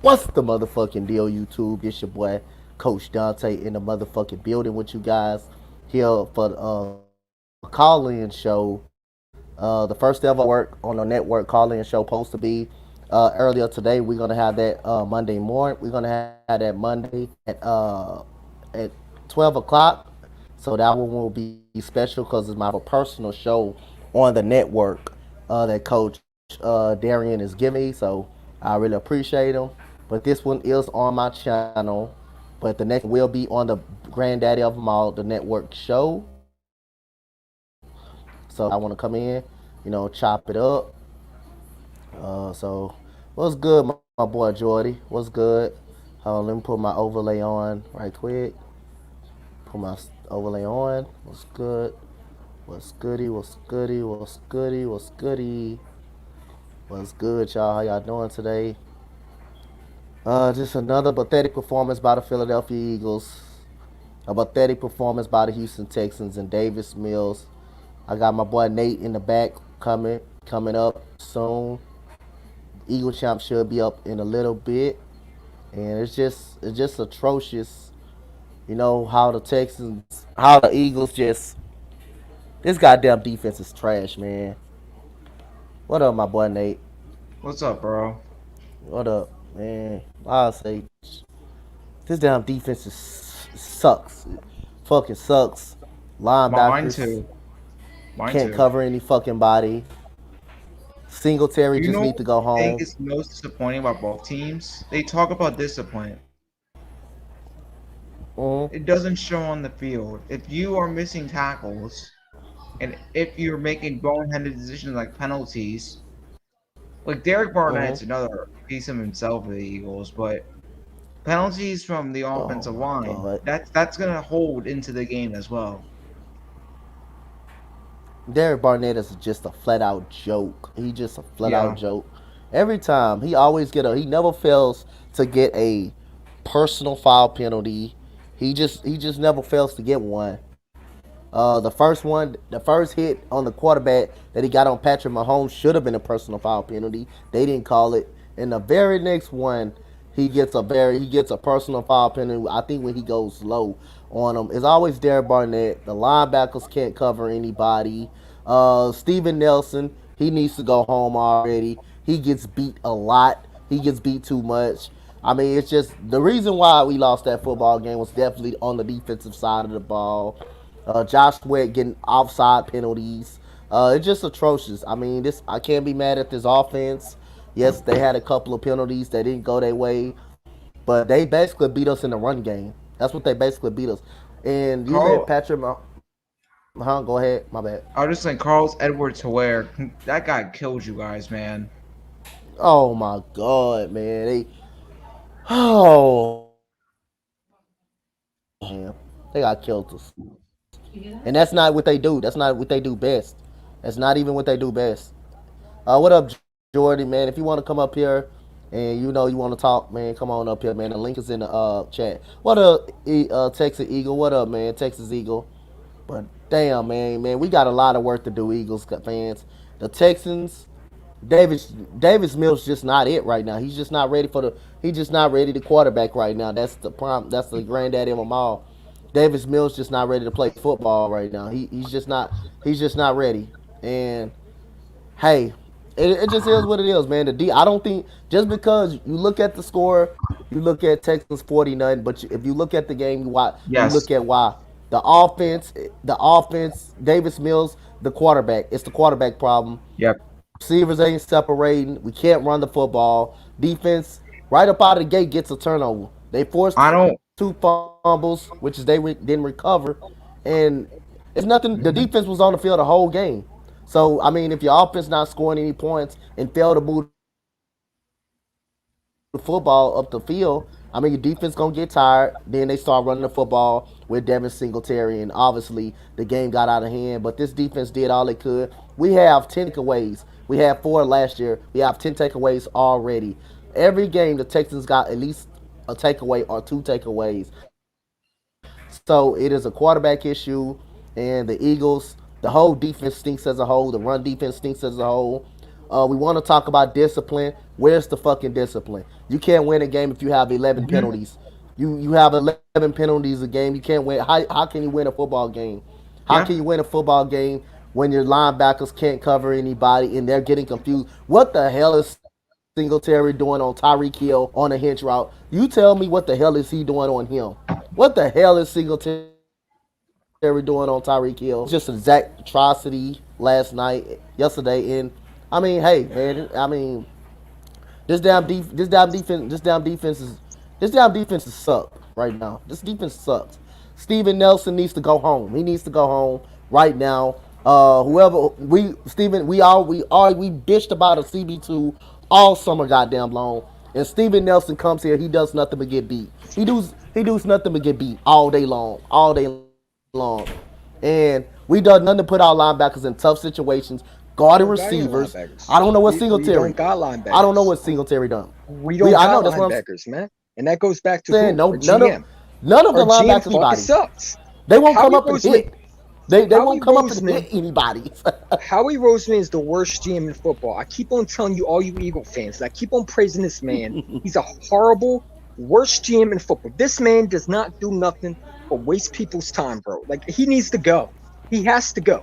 What's the motherfucking deal, YouTube? It's your boy, Coach Donte, in the motherfucking building with you guys here for the call-in show. The first ever work on the network call-in show supposed to be earlier today. We're gonna have that Monday morning. We're gonna have that Monday at 12 o'clock. So that one will be special because it's my personal show on the network that Coach Darian is giving me. So I really appreciate him. But this one is on my channel. But the next one will be on the granddaddy of them all, the network show. So I want to come in, chop it up. So what's good, my boy Jordy? What's good? Let me put my overlay on right quick. Put my overlay on. What's good? What's goody? What's goody? What's goody? What's goody? What's good, y'all? How y'all doing today? Just another pathetic performance by the Philadelphia Eagles. A pathetic performance by the Houston Texans and Davis Mills. I got my boy Nate in the back coming up soon. Eagle Champ should be up in a little bit, and it's just atrocious. How the Eagles just this goddamn defense is trash, man. What up, my boy Nate? What's up, bro? What up, man? I'll say this damn defense sucks. It fucking sucks. Mine Linebackers too. Mine can't too. cover any fucking body. Singletary You just know need what to go I think home. is most disappointing about both teams? They talk about discipline. Mm-hmm. It doesn't show on the field. If you are missing tackles and if you're making boneheaded decisions like penalties, like Derek Barnett's Mm-hmm. another piece of himself for the Eagles, but penalties from the Oh offensive my line, god. that's gonna hold into the game as well. Derek Barnett is just a flat out joke. He just a flat out Yeah. joke. Every time he never fails to get a personal foul penalty. He just never fails to get one. The first hit on the quarterback that he got on Patrick Mahomes should have been a personal foul penalty. They didn't call it. And the very next one, he gets a personal foul penalty. I think when he goes low on him, it's always Derek Barnett. The linebackers can't cover anybody. Steven Nelson, he needs to go home already. He gets beat a lot. He gets beat too much. I mean, it's just the reason why we lost that football game was definitely on the defensive side of the ball. Josh Sweat getting offside penalties. It's just atrocious. I mean, this I can't be mad at this offense. Yes, they had a couple of penalties that didn't go their way, but they basically beat us in the run game. That's what they basically beat us. And you let Carl, Patrick, huh? Go ahead. My bad. I was just saying Carl's Edwards Hilaire, that guy killed you guys, man. Oh my god, man. Oh man, they got killed us. And that's not what they do. That's not what they do best. That's not even what they do best. What up, Jordy, man? If you want to come up here and you want to talk, man, come on up here, man. The link is in the chat. What up, Texas Eagle? What up, man? Texas Eagle. But damn, man, we got a lot of work to do, Eagles fans. The Texans, Davis Davis Mills just not it right now. He's just not ready for the. He's just not ready to quarterback right now. That's the prime. That's the granddaddy of them all. Davis Mills just not ready to play football right now. He's just not. He's just not ready. And hey, it just is what it is, man. I don't think just because you look at the score, you look at Texas 40 nothing. But if you look at the game, you Yes. look at why the offense, Davis Mills, the quarterback. It's the quarterback problem. Yep. Receivers ain't separating. We can't run the football. Defense, right up out of the gate, gets a turnover. They forced I don't. two fumbles, which is didn't recover, and it's nothing. The Mhm. defense was on the field the whole game. So I mean, if your offense not scoring any points and fail to move the football up the field, I mean, your defense gonna get tired. Then they start running the football with Devin Singletary, and obviously the game got out of hand. But this defense did all it could. We have 10 takeaways. We had 4 last year. We have 10 takeaways already. Every game, the Texans got at least a takeaway or 2 takeaways. So it is a quarterback issue, and the Eagles, the whole defense stinks as a whole. The run defense stinks as a whole. We want to talk about discipline. We Where's the fucking discipline? You can't win a game if you have 11 Mhm. penalties. You have 11 penalties a game. You can't win. How can you win a football game? How can Yep. you win a football game when your linebackers can't cover anybody and they're getting confused? What the hell is Singletary doing on Tyreek Hill on a hinge route? You tell me what the hell is he doing on him? What the hell is Singletary doing on Tyreek Hill? It was just an exact atrocity last night, yesterday, and I mean, hey, man, I mean, this damn defense is suck right now. This defense sucks. Steven Nelson needs to go home. He needs to go home right now. Whoever we Steven, we bitched about a CB2 all summer goddamn long. And Steven Nelson comes here, he does nothing but get beat. He does nothing but get beat all day long. And we done nothing to put our linebackers in tough situations, We guarding don't got any receivers. linebackers. I don't know what We don't Singletary. got I don't know linebackers. what Singletary done. We don't I got know that's what I'm linebackers, man. And that goes back to saying. who? No, Our GM. none of Our the GM linebackers fucking anybody. sucks. They won't come Howie up and Roseman, hit. They Howie won't come up and Roseman, hit anybody. Howie Roseman is the worst GM in football. I keep on telling you, all you Eagle fans, I keep on praising this man. He's a horrible, worst GM in football. This man does not do nothing but waste people's time, bro. Like, he needs to go. He has to go.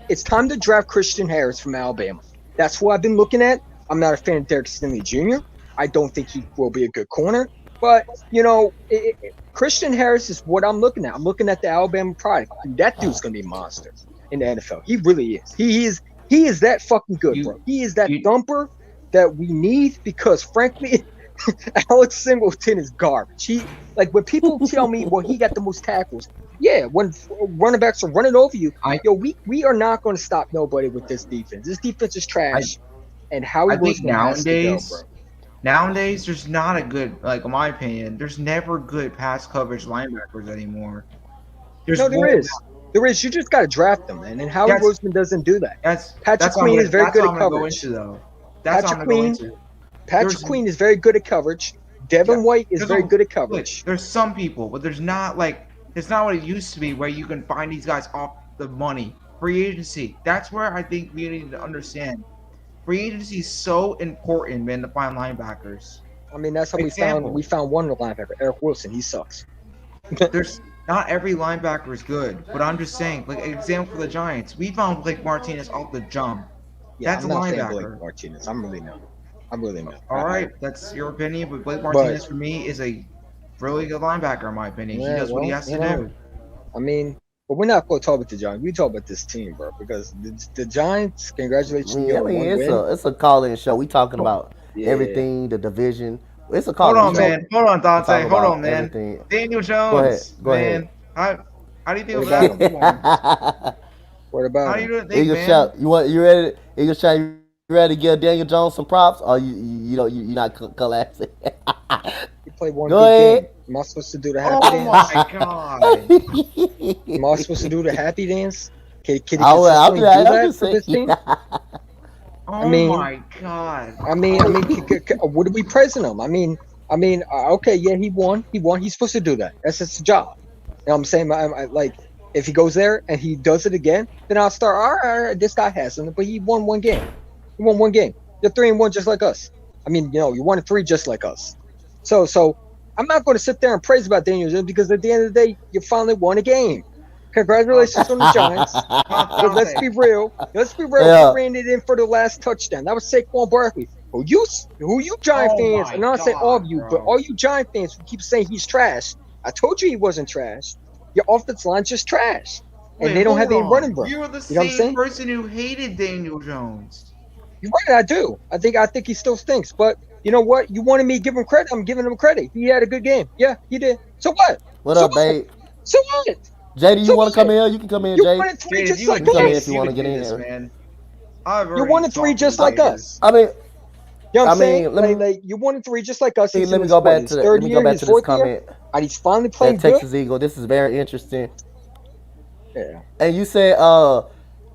It's time to draft Christian Harris from Alabama. That's what I've been looking at. I'm not a fan of Derek Stingley Jr. I don't think he will be a good corner. But, Christian Harris is what I'm looking at. I'm looking at the Alabama product. And that dude's going to be a monster in the NFL. He really is. He is that fucking good, You bro. He is that you thumper that we need because, frankly, Alex Singleton is garbage. Like, when people tell me, well, he got the most tackles. Yeah, when running backs are running over you, I we are not going to stop nobody with this defense. This defense is I trash, and Howie I think Roseman has to go, bro. nowadays there's not a good, like in my opinion, there's never good pass coverage linebackers anymore. There's No, there one is. There is. You just got to draft them, man. And Howie that's Roseman doesn't do that. that's Patrick that's what I'm Queen is gonna very that's good what at I'm gonna go coverage. into though. That's what I'm Patrick gonna go Queen, into. Patrick There's Queen is very good at coverage. yeah, Devin White is there's very a good at look, coverage. there's some people, but there's not like it's not what it used to be where you can find these guys off the money. Free agency. That's where I think we need to understand. Free agency is so important, man, to find linebackers. I mean, that's how we Example, found one linebacker, Eric Wilson. He sucks. there's not every linebacker is good, but I'm just saying, like example for the Giants, we found Blake Martinez off the jump. Yeah, That's I'm a not a fan of Blake linebacker. Martinez. I'm really not. I'm really not. All right, that's your opinion, but Blake But Martinez for me is a really good linebacker in my opinion. He yeah, does what he well, has to do. I mean, but we're not going to talk about the Giants. We talk about this team, bro, because the Giants. Congratulations, you got one It's win. a call in show. We talking Ho- about Yeah, everything, the division. It's a Hold call in on, you know show. man. Hold on, We Dante. talking Hold on, about man. everything. Daniel Go ahead. Jones, Go ahead. man. How do you think what of about that him? performance? What about How do him? you think, Eagles man? shout. You ready? Eagles shout. You ready to give Daniel Jones some props? Or you don't you not collapsing? He played one Go good ahead. game. Am I supposed to do the happy Oh dance? my god. Am I supposed to do the happy dance? Can he I'll consistently do do that. I'm that just for saying. this team? I Oh mean, my god. what are we praising him? Okay, yeah, he won. He won. He's supposed to do that. That's his job. You know what I'm saying? Like, if he goes there and he does it again, then I'll start. All right, this guy has something, but he won one game. He won one game. You're 3-1 just like us. I mean, you 1-3 just like us. So I'm not going to sit there and praise about Daniel Jones because at the end of the day, you finally won a game. Congratulations on the Giants. But let's Dante. be real. Let's be real. He Yeah. ran it in for the last touchdown. That was Saquon Barkley. Who you Giant Oh fans, my and I'm not saying all of god, you, but all bro. you Giant fans who keep saying he's trash. I told you he wasn't trash. Your offensive line's just trash. And Wait, they don't have hold any running on. room. You're the You know what I'm same saying? person who hated Daniel Jones. You're right, I do. I think he still stinks. But you know what? You wanted me to give him credit. I'm giving him credit. He had a good game. Yeah, he did. So what? What So up, what? babe? So what? JD, you So want to come what? in? You can come in, You Jay. wanted three Jade, if just you like would You come do in us. if this, you you want to would get do in this, there. man. I've You already wanted three talked to just you like later. us. I mean, You know what I I'm saying? mean, let me Like you wanted three just like us. He's in let me his go what? back His to that. Let third me go year, back his to this fourth year, comment. and he's finally That playing good. Texas Eagle. This is very interesting. Yeah. And you said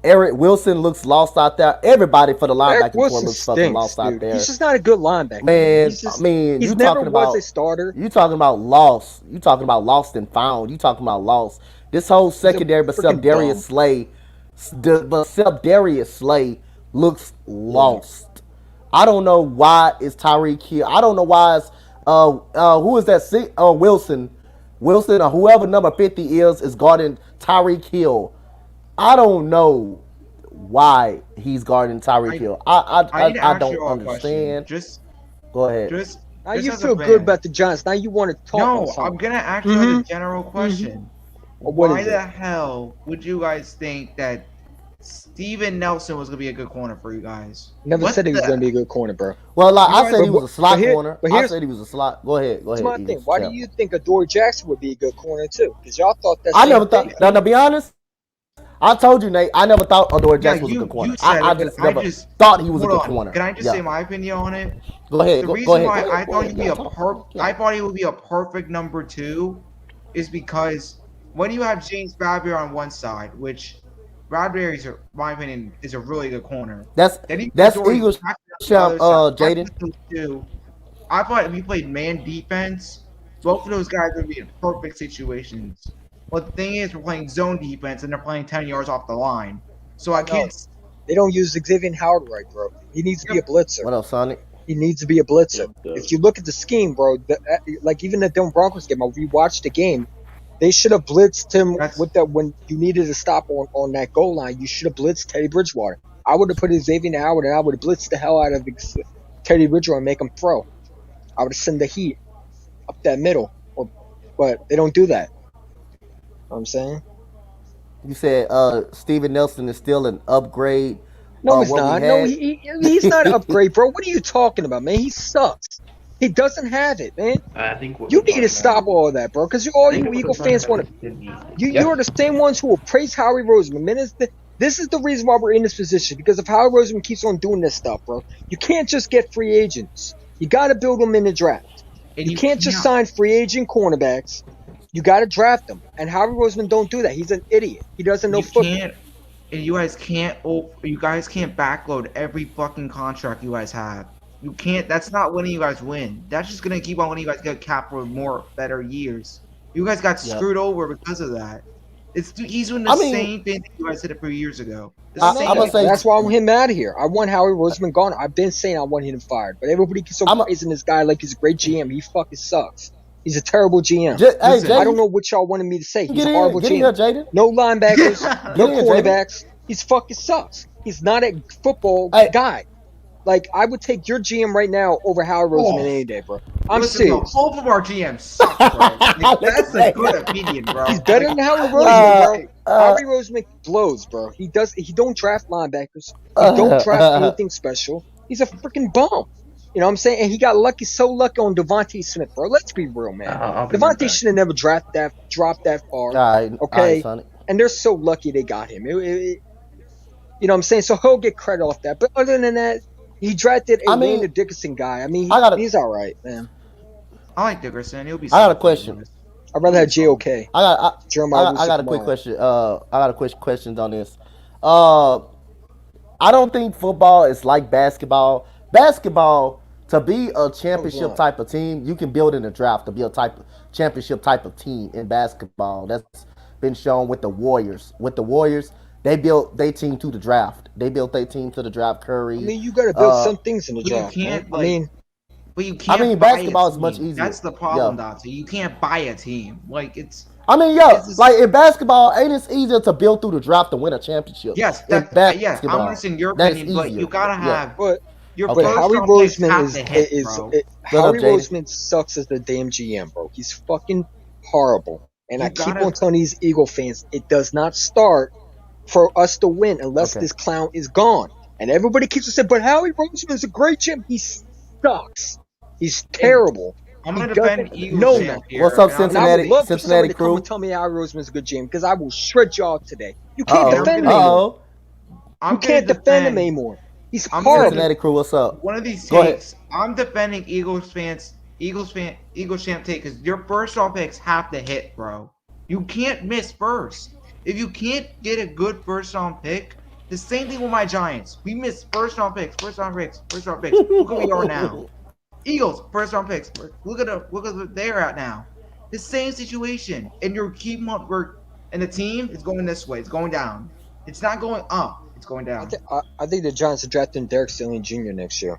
Eric Wilson looks lost out there. Everybody for the Eric linebacking core Wilson looks fucking stinks, lost out dude. He's there. just not a good linebacker, man. Man, I mean, He's never was a starter. you talking about lost. You talking about lost and found. You talking about lost. This whole He's a secondary, but freaking Darius bum. Slay, but Darius Slay looks Yeah. lost. I don't know why it's Tyreek Hill. I don't know why it's who is that? Wilson, Wilson or whoever number 50 is guarding Tyreek Hill. I don't know why he's guarding Tyreek I Hill. I need to I ask you don't all a question. understand. Go ahead. Just Now just you as a feel good fan. about the Giants. Now you want to talk on No, I'm something. gonna ask you as a Mm-hmm. general Mm-hmm. question. What Why is it? the hell would you guys think that Steven Nelson was gonna be a good corner for you guys? Never What said he was the going to be a good corner, bro. Well, like you I guys? said, he was a But slot here, corner. but I here's said he was a slot. Go here's ahead, my thing. Eagles Why do champ. you think Adore Jackson would be a good corner too? Because y'all thought that I same never thing. thought. Now, to be honest, I told you, Nate. I never thought Adore Yeah, Jackson was a good you corner. said I it, but just I never just thought he was a hold good on. corner. Can I just Yeah. say my opinion on it? Go ahead. The Go reason ahead. why Go ahead. Go ahead. Yeah, talk. I Yeah. thought he would be a perfect number two is because when you have James Bradbury on one side, which Bradbury is, my opinion, is a really good corner. That's Then you put that's Dory Eagles Jackson on the champ. other side. I Jaden. think those two. I thought if you played man defense, both of those guys would be in perfect situations. But the thing is, we're playing zone defense and they're playing 10 yards off the line. So I No, can't. they don't use Xavier Howard right, bro. He needs to be Yep. a blitzer. What up, Sonic? He needs to be a blitzer. The If you look at the scheme, bro, like even the Denver Broncos game, I rewatched the game. They should have blitzed him That's with that when you needed to stop on that goal line. You should have blitzed Teddy Bridgewater. I would have put Xavier Howard and I would have blitzed the hell out of Teddy Bridgewater and make him throw. I would have sent the heat up that middle. But they don't do that. You know what I'm saying? You said Steven Nelson is still an upgrade No, on he's what we not. No, had. he's not an upgrade, bro. What are you talking about, man? He sucks. He doesn't have it, man. I think what You we're need to talking about. stop all of that, bro. Because I all think you what we're Eagle talking fans about want is to. Sydney. You're Yep. the same ones who will praise Howie Roseman. Man, this is the reason why we're in this position. Because if Howie Roseman keeps on doing this stuff, bro, you can't just get free agents. You got to build them in the draft. and You you can't just can't sign free agent cornerbacks. You got to draft them. And Howie Roseman don't do that. He's an idiot. He doesn't know you football. can't and you guys can't backload every fucking contract you guys have. You can't. That's not letting you guys win. That's just gonna keep on letting you guys get capped for more better years. You guys got Yeah. screwed over because of that. He's doing the I mean, same thing that you guys did a few years ago. The I I, know I'm same gonna that. say That's why I want him out of here. I want Howie Roseman gone. I've been saying I want him fired, but everybody keeps on I'm a, praising this guy like he's a great GM. He fucking sucks. He's a terrible GM. Hey Listen. I don't Jaden, know what y'all wanted me to say. He's get a in, horrible get in here, GM. Jaden. No linebackers, Get no in, Jaden. cornerbacks. He's fucking sucks. He's not a football Hey, guy. Like I would take your GM right now over Howie Roseman Oh, any day, bro. I'm listen, bro. serious. Both of our GMs suck, bro. Like, that's a good opinion, bro. He's better Like, than Howie holy Roseman, bro. shit. Howie Roseman blows, bro. He don't draft linebackers. He don't draft anything special. He's a freaking bum. You know what I'm saying? And he got lucky, so lucky on Devontae Smith, bro. Let's be real, man. I'll be right Devontae back. should have never dropped that far. all right, Okay? Sonic. And they're so lucky they got him. You know what I'm saying? So he'll get credit off that. But other than that, he drafted a I mean, Landon Dickerson guy. I mean, I got a, he's all right, man. I like Dickerson. He'll be. I got a solid for you question. guys. I'd rather have JOK. I got, Jeremiah I got a quick Owusu-Kamara. question. I got a quick questions on this. Uh, I don't think football is like basketball. Basketball, to be a championship not. type of team, you can build in the draft to be a type of championship type of team in basketball. That's been shown with the Warriors. With the Warriors, they built their team to the draft. They built their team to the draft. I Curry. mean, you got to build Uh, some things in the But you draft, man. can't I like. mean, But you can't. I mean, buy basketball a is much team. easier. That's the problem, Yeah. Donte. You can't buy a team. Like it's. I mean, yeah, This is- like in basketball, ain't it easier to build through the draft to win a championship? Yes, in yes. I'm understanding your that is opinion, but easier. you gotta Yeah. have but your Okay. but first Howie round picks Roseman have is to hit, is bro. it, What up, Howie Jaden? Roseman sucks as the damn GM, bro. He's fucking horrible. And You I keep gotta- on telling these Eagle fans, it does not start for us to win unless Okay. this clown is gone. And everybody keeps on saying, but Howie Roseman is a great GM. He sucks. He's terrible. I'm He gonna defend doesn't Eagles know champ that. here. What's up, and I'm- And I Cincinnati- would love for Cincinnati somebody to come crew? and tell me Howie Roseman's a good GM because I will shred y'all today. You can't Uh-oh. defend him anymore. Uh-oh. I'm You can't gonna defend him anymore. He's I'm horrible. Cincinnati crew, what's up? One of these Go ahead. takes, I'm defending Eagles champ take because your first round picks have to hit, bro. You can't miss first. If you can't get a good first round pick, the same thing with my Giants. We missed first round picks. Look where we are now. Eagles, first round picks. Look at where they're at now. The same situation, and you're keeping up. And the team is going this way. It's going down. It's not going up. It's going down. I think the Giants are drafting Derek Stilling Jr. next year.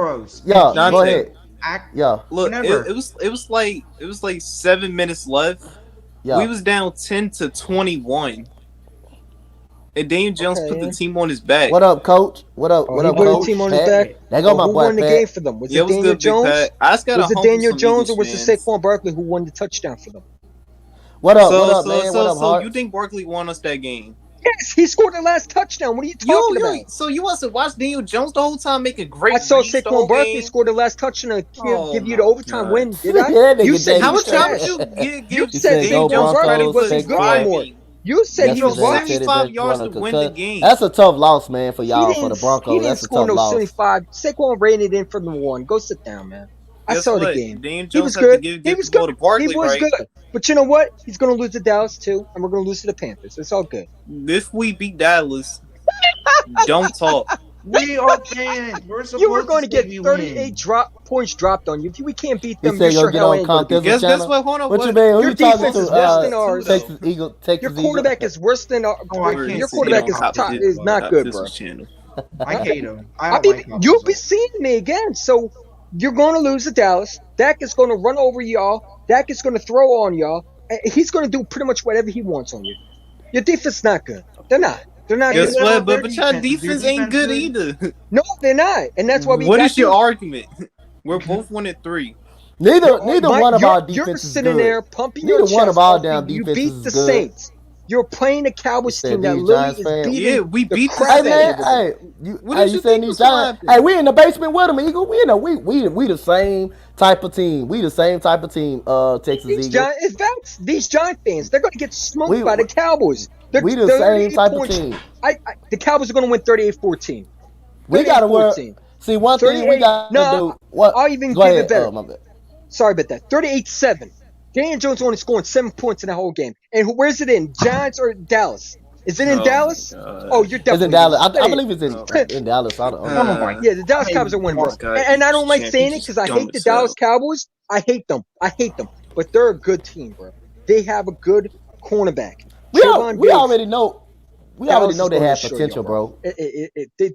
throws, and Yeah, he go Donte, ahead. act Yeah, look, whenever. it was like 7 minutes left. We yeah. was down 10 to 21. And Daniel Jones put the team on his back. What up, coach? What up? What He up, put the coach? team on his Pat? back. There go my Who boy won the game Pat. for them? Was Yeah, it it was Daniel good, Big Jones? Pat. I just got Was to it humble Daniel some Jones or Eagles was it fans. Saquon Barkley who won the touchdown for them? What up? So, What up, so, man? so, What up, so Hart? you think Barkley won us that game? Yes, he scored the last touchdown. What are you talking about? So you must have watched Daniel Jones the whole time making great I saw reads the whole Saquon Barkley game? score the last touchdown to Oh give you the my overtime God. win. Did I? That nigga You said he How was David much trash. you You give He said said Daniel go Jones Saquon credit Barkley Broncos. for wasn't his Take good no the more. driving? You said That's he He what was drove Zach washed. said. 75 Eventually yards run to a win the concuss. game. That's a tough loss, man, for y'all, for the He Broncos. didn't That's a score tough no loss. 75. Saquon ran it in from the one. Go sit down, man. I Guess saw the what? game. Daniel He Jones was had to good. give He the was ball good. to He Barkley, was right? good. But you know what? He's going to lose to Dallas too, and we're going to lose to the Panthers. It's all good. If we beat Dallas, don't talk. We are fans. We're You were supposed to going to say get we 38 win. points dropped on you. If we can't beat He them, you said, "Yo, sure get hell on ain't going to Comp beat them. Dizzle Guess channel." what? Hold on. What you mean? Who Your you talking defense to? is worse than Too, ours. though. Texas Eagle. Your Texas Eagle. quarterback is worse than our. Oh, I Or can't Your see quarterback it. is not good, bro. Channel. I hate him. I I don't mean, like him. you'll be seeing me again. So you're going to lose to Dallas. Dak is going to run over y'all. Dak is going to throw on y'all. He's going to do pretty much whatever he wants on you. Your defense is not good. They're not. They're not And good. Guess so what? their But your defense. Is your defense ain't defense good good? either. No, they're not. And that's why we What got is your you. argument? We're both 1-3. Neither one of our You're defenses is sitting good. there pumping your Neither one of chest. our Oh, damn you defenses beat is the good. Saints. You're playing a You Cowboys said team that these literally Giants is fans. beating Yeah, we the beat the crap Hey out of man, Saints. everybody. What hey, did you you saying think these was gonna Giants? happen? Hey, we in the basement with them, Eagle. We the same type of team. We the same type of team. Texas Eagle. These Giant fans, they're going to get smoked We by the Cowboys. They're we the same 38 type of points. team. The Cowboys are going to win 38-14. We gotta work. 38-14. See, one thing we 38. gotta No, do. What? I'll even Go give ahead. it better. My bad. Sorry about that. 38-7. Daniel Jones only scoring 7 points in the whole game. And where's it in? Giants or Dallas? Is it in Oh Dallas? my God. Oh, you're It's in definitely Dallas. losing. I believe it's in Dallas. I don't Oh know. my. Yeah, the Dallas Cowboys are winning, bro. This guy And I eats don't like champ. saying He's it because just I dumb hate the as hell. Dallas Cowboys. I hate them. But they're a good team, bro. They have a good cornerback. We Trayvon Diggs, already know. We already Dallas know is they gonna have show potential, y'all, bro.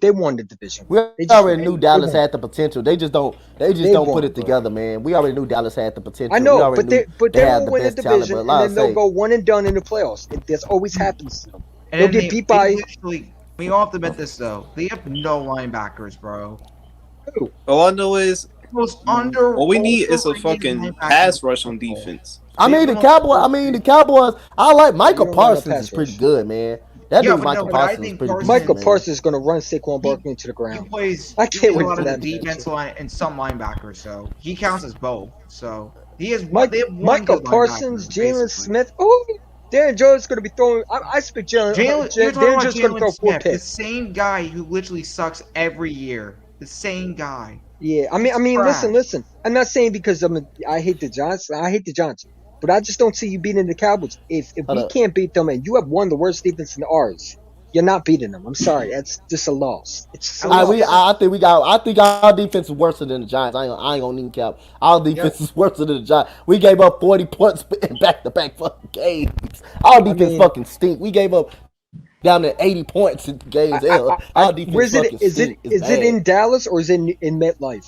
They won the division. We They just already knew they Dallas won. had the potential. They just don't. They just They don't put won, it bro. together, man. We already knew Dallas had the potential. I We know, already knew they have will the win the best talent. division But and like I then they'll say, go one and done in the playoffs. This always happens to them. And They'll then get beat they by literally. We all have to admit this though. They have no linebackers, bro. who? All I know is Most under. all we need is a overrated fucking linebacker pass in rush on football. defense. I They have mean the the most Cowboys. overrated- I like You Michael don't got no Parsons pass is pretty rush. good, man. That Yeah, dude, but Michael no, but I Parsons, is think pretty Parsons- decent, Michael man. Parsons is going to run Saquon Barkley into the He ground. plays. I He can't plays wait a lot for of the that matchup. defense line and some linebackers, so he counts as both. So he has one. Mike, They have one Michael good Parsons, linebacker, Jalen basically. Smith. Oh, Darren Jones is going to be throwing. I expect You're talking Darren about Jones is going to throw Jalen 4 Smith, the picks. same guy who literally sucks every year. The same guy. Yeah, I mean, Trash. listen. I'm not saying because I hate the Giants. I hate the Giants, but I just don't see you beating the Cowboys. If Hold we up. can't beat them, and you have one of the worst defense in ours, you're not beating them. I'm sorry, that's just a loss. It's just a I loss. I think our defense is worse than the Giants. I ain't gonna even cap. Our defense is worse than the Giants. We gave up 40 points in back-to-back fucking games. Our defense mean- fucking stink. We gave up down to 80 points in games. Our defense Where's it? fucking Is it? stink. Is it in Dallas or is it in MetLife?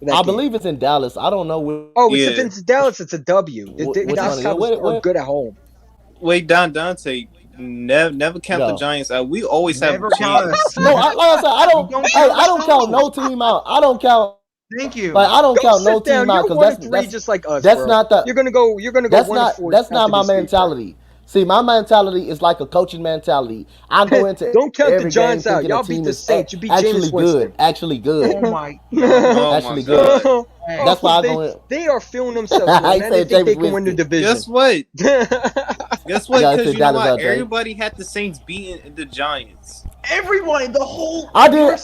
That I game? believe it's in Dallas. I don't know where. Oh, Yeah. if it's Dallas, it's a W. The Which Dallas one? Cowboys Where- are good at home. Wait, Donte, never count the No. Giants out. We always have Never a count chance. us. No, like I said, I don't. You don't Hey, count I don't us count out. no team out. I don't count. Thank you. Like I don't Go count no sit down. team out You're because 1-3 just like us. that's bro. not the. You're gonna go. You're gonna go That's 1-4. not after my this week, bro. mentality. See, my mentality is like a coaching mentality. I go into Don't count the every Giants game out. thinking Y'all the beat team the is Saints. You beat actually Jameis Winston. good. Actually good. Oh my Oh my Actually God. good. That's why I go in. They are feeling themselves, I man. And they said think they Jameis can win the Winston. division. Guess what? Guess what? Yeah, I Because said you know Dallas what? out there. Everybody had the Saints beating the Giants. Everyone, the whole. I did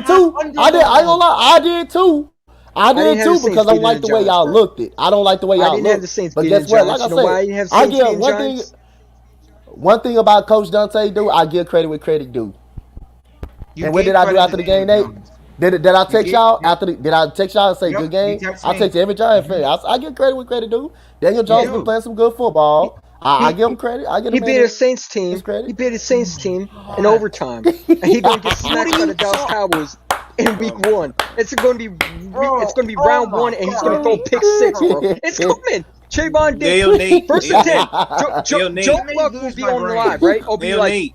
too. I ain't gonna lie. I did too. I didn't did have too the Saints because I don't beating like the the way Giants, y'all bro. looked it. I don't like the way I y'all didn't have looked. the Saints But beating guess the what? Giants. Like You I know why I said, didn't have I Saints give beating one thing. Giants? One thing about Coach Donte do, I give credit where credit due. And what did I do after the game, Nate? Did I text y'all after the? Did I text y'all and say Yep, good game? you text I me. text every Giant fan. I give credit where credit due. Daniel Jones been playing some good football. I give him credit. I give He him beat a Saints team. his credit. He beat a Saints team in overtime, and he gonna get smacked by the Dallas Cowboys in week 1. It's gonna be round 1, and he's gonna throw pick 6, bro. It's coming. Trayvon Yo, Diggs, Nate. first Yo, and 10. Nate. Yo, Nate. Joe That made Luck me will lose be my on brain. live, right? I'll be Yo, like, Nate.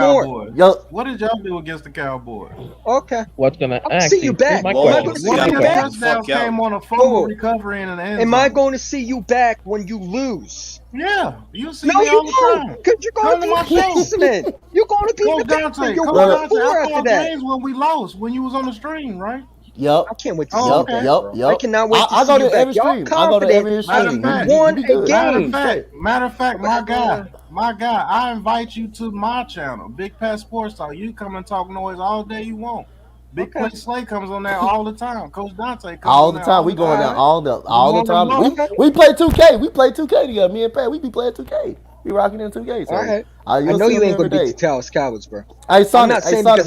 more. Cowboys? Yo, What did y'all do against the Cowboys? Okay. What's gonna I'll see you actually? back. Here's my Whoa, Am I question. going to see One gotta of you your back back? the fuck touchdowns out. came on a fumble Whoa. recovery in an end Am I zone. going to see you back when you lose? Yeah, you see No, me you all the won't, time. because you're going Come to to be my in the show. basement. You're going to be in Coach the basement. Donte, You're Coach one and Donte, four I after called that. plays when we lost, when you was on the stream, right? Yep. I can't wait to see Oh, you Yep, okay. back, yep, bro. I yep. cannot wait to I see go you to back. every Y'all stream. I go to confident every Matter stream. of fact, won You a good. matter of game. fact, matter of fact, I go to my guy, I invite you to my channel, Big Pet Sports Talk. You come and talk noise all day you want. Big Okay. Play Slay comes on there all the time. Coach Dante comes All on the there time. all We the going time. there All right. You all the want to time. know? Okay. We play 2K. We play 2K together. Me and Pat, we be playing 2K. We rocking in 2K. All So right. I you'll know see you us ain't every going to beat the day. Dallas Cowboys, bro. Hey I'm Sonic. not Hey saying Sonic.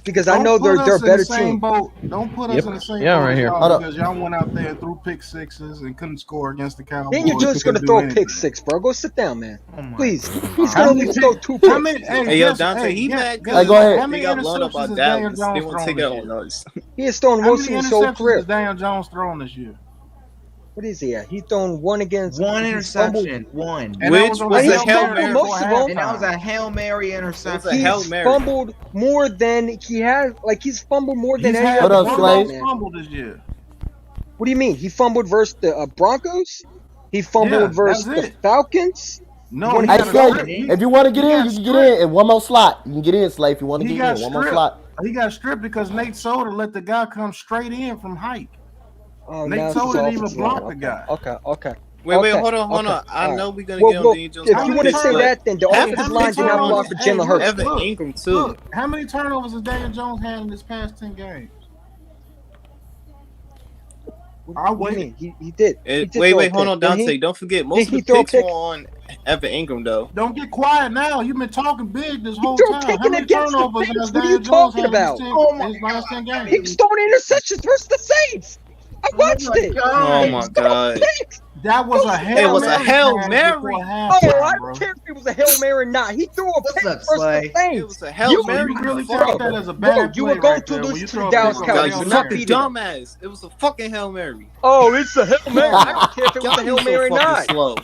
because I Don't know put they're a us in the better same team. boat. Don't put us Yep. in the same Yeah, boat right as here. y'all Hold up. because y'all went out there and threw pick sixes and couldn't score against the Then you're Cowboys. just going Couldn't to do throw a pick anything. six, bro. Go sit down, man. Oh my Please. He's How going god. to at many least throw pick? 2 How picks. many? Hey, Hey, yo, guess. Dante, Hey, he guess. mad Hey, Guess go because what? ahead. How they many got blown up interceptions by has Daniel Dallas. They Jones want to thrown take this out on year? us. He has thrown How most many of his whole interceptions has career. Daniel Jones thrown this year? What is he at? He's thrown one against. One He's fumbled. interception. One. And that was Which on a And was a he's Hail Hail Mary fumbled Mary. before most of them. And that was halftime. a Hail Mary It was a Hail He's interception. Mary. fumbled more than he has. Like he's fumbled more than He's any had Hold other up, one quarterback, Slay. lost man. fumble this year. What do you mean? He fumbled versus the Broncos. He Yeah, fumbled that's versus the it. Falcons. No, When he he Hey got a Slay, strip. fumbled, He if you want to get He in, got you can get in stripped. in one more slot. You can get in, Slay, if you want to He get got in. One more stripped. slot. He got stripped because Nate Solder let the guy come straight in from Hike. oh, Nate now it's his Solder didn't even offensive line. block the Okay, guy. okay, okay, Wait, okay, hold okay. on. I All right. know we're gonna Well, get on well, Daniel Jones' if How you many want to confidence, say turnovers? but that, then the Hey, half of how offensive the many line did picture not turnovers? block on for Hey, Jalen look, Hurts. Evan look, Ingram too. look. How many turnovers has Daniel Jones had in his past 10 games? I'll What do you wait. mean? He did. He did throw a Hold pick, on, didn't he? Dante. Don't forget, Did most of he the throw a picks were pick? on Evan Ingram though. Don't get quiet now. You've been talking big this He whole threw a time. pick How in many against the turnovers has Saints. What are you Daniel Jones talking had in about? Oh my his last 10 games? He's throwing interceptions versus the Saints. I oh watched my it. Oh god. my He's throwing god. picks. That Go was a sit It Hail down, was a man. Mary Hail pass before Mary. Oh, I halftime, don't bro. care if it was a Hail Mary or not. He threw a What's pick up, versus the Slay? It was Saints. a Hail You, So you Mary really fucking count bro, that as a bro, bad you play were going right to there when lose you to the throw a pick Dallas Oh on a god, Cowboys. you Hail You're not fucking Mary? beating them. dumbass. It was a fucking Hail Mary. Oh, it's a Hail Mary. Oh I my don't care if it was a god, you Hail so Mary or fucking not. slow.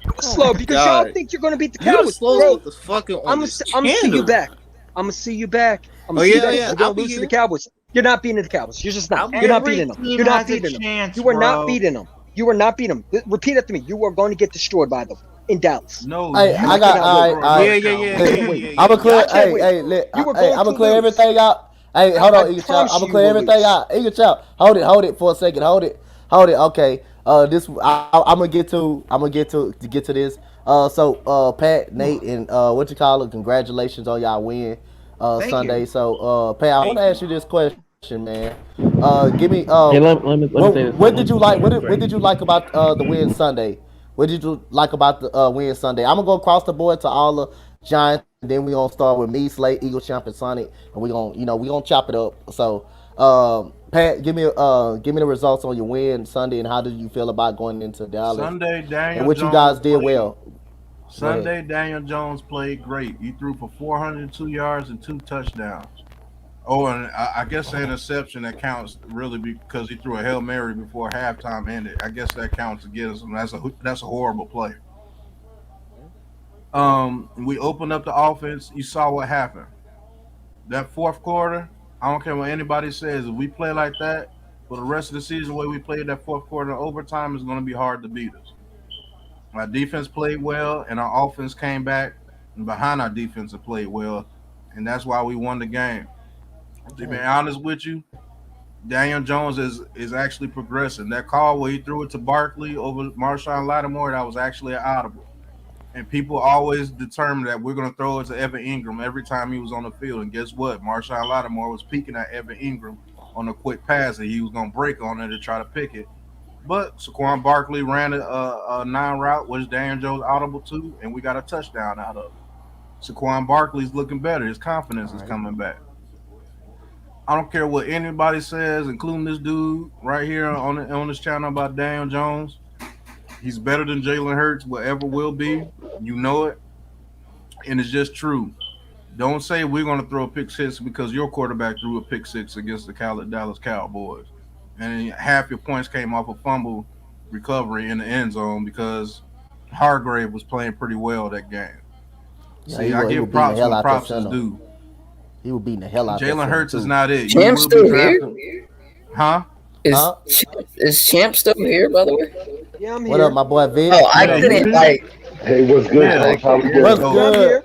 You're Oh slow my because y'all god. think you're going to beat the You the Cowboys, slowest bro. motherfucker I'm on gonna this see you channel. back. I'm gonna see you back. I'm Oh gonna see you yeah, back. yeah. You're I'll gonna be lose to the here. Cowboys. You're not beating the Cowboys. You're just not. I'll be You're not here. Every beating them. team You're not has a beating them. chance, You are not bro. beating them. You are not beating them. Repeat it to me. You are going to get destroyed by them in Dallas, No, Hey, and you I I got. cannot get wait. destroyed by Yeah, the yeah, yeah, I yeah, Hey, can't Cowboys. wait. yeah, I'm yeah, gonna yeah. I clear. can't Hey, wait. hey, You are hey, going I'm to gonna clear lose. everything out. Hey, hold on, I Eagle Chow. promise I'm you, gonna you clear will everything lose. out. Eagle Chow, hold it for a second. Hold it. Okay. This I'm gonna get to. To this. Pat, Nate, and what you call it? Congratulations on y'all win Thank Sunday. you. So Pat, I want to Thank you. ask you this question, man. Give me Hey, let me say this what did you like? real What quick. did you like about the win Sunday? What did you like about the win Sunday? I'm gonna go across the board to all the Giants, and then we gonna start with me, Slate, Eagle Champ, and Sonic, and we gonna chop it up. So, Pat, give me the results on your win Sunday, and how did you feel about going into Dallas, Sunday, and Daniel what you Jones guys did played. well. Go ahead. Sunday, Daniel Jones played great. He threw for 402 yards and 2 touchdowns. Oh, and I guess the interception that counts really because he threw a Hail Mary before halftime ended. I guess that counts against him. That's a horrible play. We opened up the offense. You saw what happened. That fourth quarter, I don't care what anybody says. If we play like that for the rest of the season, the way we played that fourth quarter in overtime is going to be hard to beat us. Our defense played well, and our offense came back and behind our defense and played well, and that's why we won the game. To be honest with you, Daniel Jones is actually progressing. That call where he threw it to Barkley over Marshawn Lattimore, that was actually an audible. And people always determined that we're going to throw it to Evan Ingram every time he was on the field. And guess what? Marshawn Lattimore was peeking at Evan Ingram on a quick pass, and he was going to break on it to try to pick it. But Saquon Barkley ran a 9 route, which Daniel Jones audible to, and we got a touchdown out of it. Saquon Barkley's looking better. His confidence is coming back. I don't care what anybody says, including this dude right here on this channel about Daniel Jones. He's better than Jalen Hurts, whatever will be. You know it, and it's just true. Don't say we're going to throw a pick six because your quarterback threw a pick six against the Dallas Cowboys, and half your points came off a fumble recovery in the end zone because Hargrave was playing pretty well that game. Yeah, See, I he was give beating the props hell when out that props is center. due. He was beating the hell out that Jalen center Hurts is too. not it. You Champ will be still here? drafting, huh? Huh? Is Champ still here, by the way? Yeah, I'm What up, here. my boy Vic? Oh, I What Yeah, up, he's couldn't Vic? here. like. Hey, what's good, Yeah, folks? How we What's doing? Yeah, I'm good? here.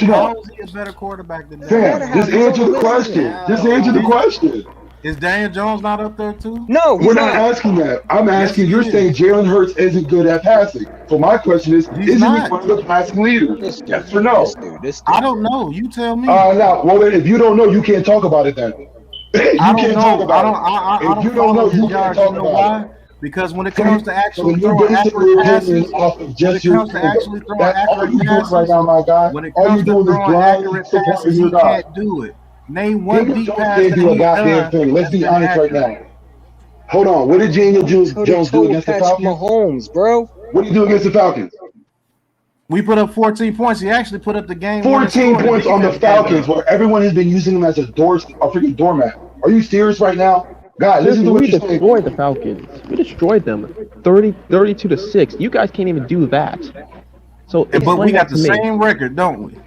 Yes or How no? is he a better quarterback than No Daniel matter Fam, how, just Jones? you don't answer the listen. question. Just answer the question. Is Daniel Jones not up there too? No, We're he's not not. asking that. I'm Yes, asking, he you're saying is. Jalen Hurts isn't good at passing. So my question He's isn't he not. one of the passing leaders? This Yes dude, or this no? dude, this I dude. don't know. You tell me. Now, well, if you don't know, you can't talk about it then. I You don't can't talk know. I about don't. it. I If you don't don't follow know, his you can't yards. You talk know about it. why? Because when it So, comes to so actually you're throwing basing accurate your opinion passes, off of when just it your comes to opinion. actually throwing That's all accurate you're doing right passes, now, my guy. when it All comes you're to doing is throwing blindly accurate supporting passes, your he guy. can't do it. Name one Daniel deep Jones pass can't that do a he goddamn done thing. Let's that's be been honest right accurate. now. Hold on. What did Daniel Jones do Toe to against the Patrick Falcons? Mahomes, bro. What did he do against the Falcons? We put up 14 points. He actually put up the game-winning 14 score. The points on the defense gave it Falcons, up. where everyone has been using him as a freaking doormat. Are you serious right now? God, listen Seriously, to we what you're saying. destroyed the Falcons. We destroyed them 32-6. You guys can't even do that. So But we explain got that the to me. same record, don't we?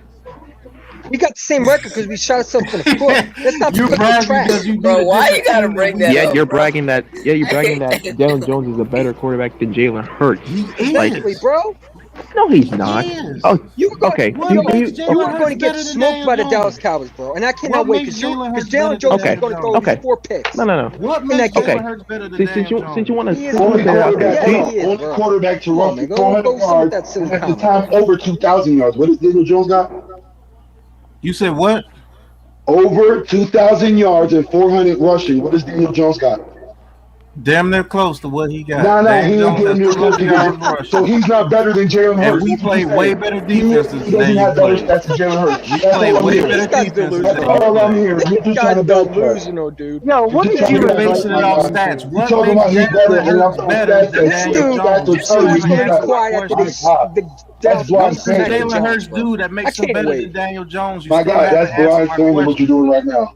We got the same record because we shot ourselves in the foot. That's not You football bragging trash. because you beat Bro, a why you different gotta team than bring we that Yet did. up, you're bro? bragging that. Yeah, you're bragging that Jalen Jones is a better quarterback than Jalen Hurts. He Like, Exactly, is. bro. no, he's He not. is. Oh, You were going, okay. What makes you Jalen were going Hurts to get better than smoked Daniel by the Dallas Jones? Cowboys, bro. And I cannot What wait makes because Jalen Hurts better Jalen than Jones is Okay. Daniel going to throw Jones? you Okay. 4 picks No. What in makes that Jalen game. Okay. Hurts better than Since Daniel you Jones? want He to is Only going to say throw that. you. Okay. quarterback, Yes, hold See, on, he is, only bro. quarterback to Come on, run man. for Go 400 sit with yards that and silly at the comment, time bro. over 2,000 yards. What does Daniel Jones got? You said what? Over 2,000 yards and 400 rushing. What does Daniel Jones got? Damn near close to what he got. Nah, he Daniel ain't Jones damn has near close 200 to this. yards So rushing. he's not better than Jalen And Hurts. we That's what play you're way saying. better He defenses than doesn't you have better played. stats than Jalen Hurts. We That's play all I'm way hearing. This better guy's defenses That's than you delusional. all I'm played. hearing. You're This just trying guy's to backtrack. delusional, dude. Yo, You're what just did And trying you to you invite basing backtrack, it me my off guy. stats. into? You What talking makes about he's better, Jalen and Hurts I'm talking better stats than and This Daniel dude, stats Jones? will this You tell still you dude's haven't going to he's be answered better. my quiet after My question. this. God, The that's Dallas blind What's Cowboys since smack the faith. Jalen Hurts Giants, bro. do that I makes him can't better wait. than Daniel Jones? You My still God, haven't that's answered blind my faith in what you're question. doing right now.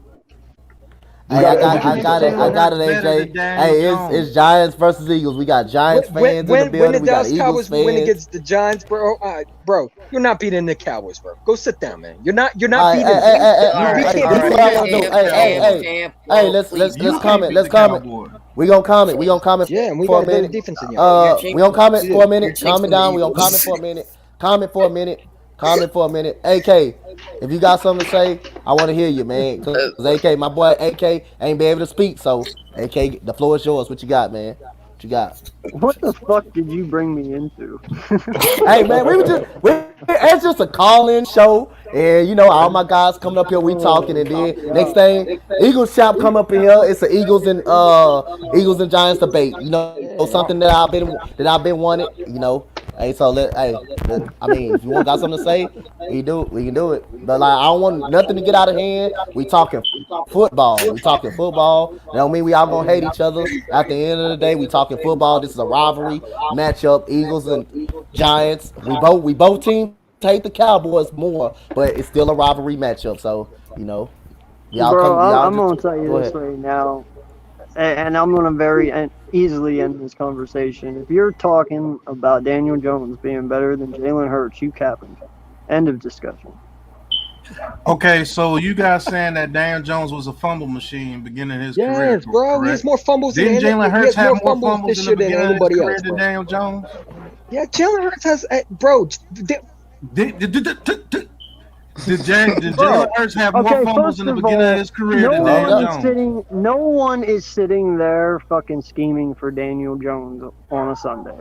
You Hey, got I to got, What educate I makes got yourself, it, I Jalen bro. got Hurts it, better AJ. than Daniel Hey, it's Jones? Giants versus Eagles. We got When Giants when fans in the when the building. We got Dallas Eagles Cowboys win fans. against the Giants, bro, bro, you're not beating the Cowboys, bro. Go sit down, man. You're not All right, beating them. All We right, can't all this is beat what the right. I want to do. Cowboys. Champ, Hey, champ, hey, bro, please, let's You bro. can't comment. beat Let's the comment. Cowboys. We gonna comment. We gonna comment Yeah, and we for got a a better minute. defense than y'all. You're We gonna jinxing. comment We for a do. You're minute. Calm it jinxing the down. We gonna comment Eagles. for a minute. Comment for a minute. Comment for a minute. AK, if you got something to say, I want to hear you, man. Cause AK, my boy AK, ain't be able to speak. So AK, the floor is yours. What you got, man? What you got? What the fuck did you bring me into? Hey man, it's just a call-in show, and you know all my guys coming up here, we talking, Oh and then next god. thing, Eagles chap come up in here. It's an Eagles and Giants debate. You know something Yeah. that I've been wanted. You know, hey so I mean if you want got something to say, we can do it. But like I don't want nothing to get out of hand. We talking football. We talking football. That don't mean we all gonna hate each other. At the end of the day, we talking football. This is a rivalry matchup. Eagles and Giants. We both teams hate the Cowboys more, but it's still a rivalry matchup. So you know, Bro, y'all I'm just gonna tell you go this ahead. right now, and I'm gonna very easily end this conversation. If you're talking about Daniel Jones being better than Jalen Hurts, you capping. End of discussion. Okay, so you guys saying that Daniel Jones was a fumble machine beginning his career, Yes, bro. He has correct? more fumbles than Didn't Jalen he Hurts has have more more fumbles fumbles this in the year than beginning of his anybody career else, than bro. Daniel Jones? Yeah, Jalen Hurts has, bro. Did Jalen Bro, Hurts have more okay, fumbles first in the of beginning of all, his career than Daniel Jones? no one is sitting there fucking scheming for Daniel Jones on a Sunday.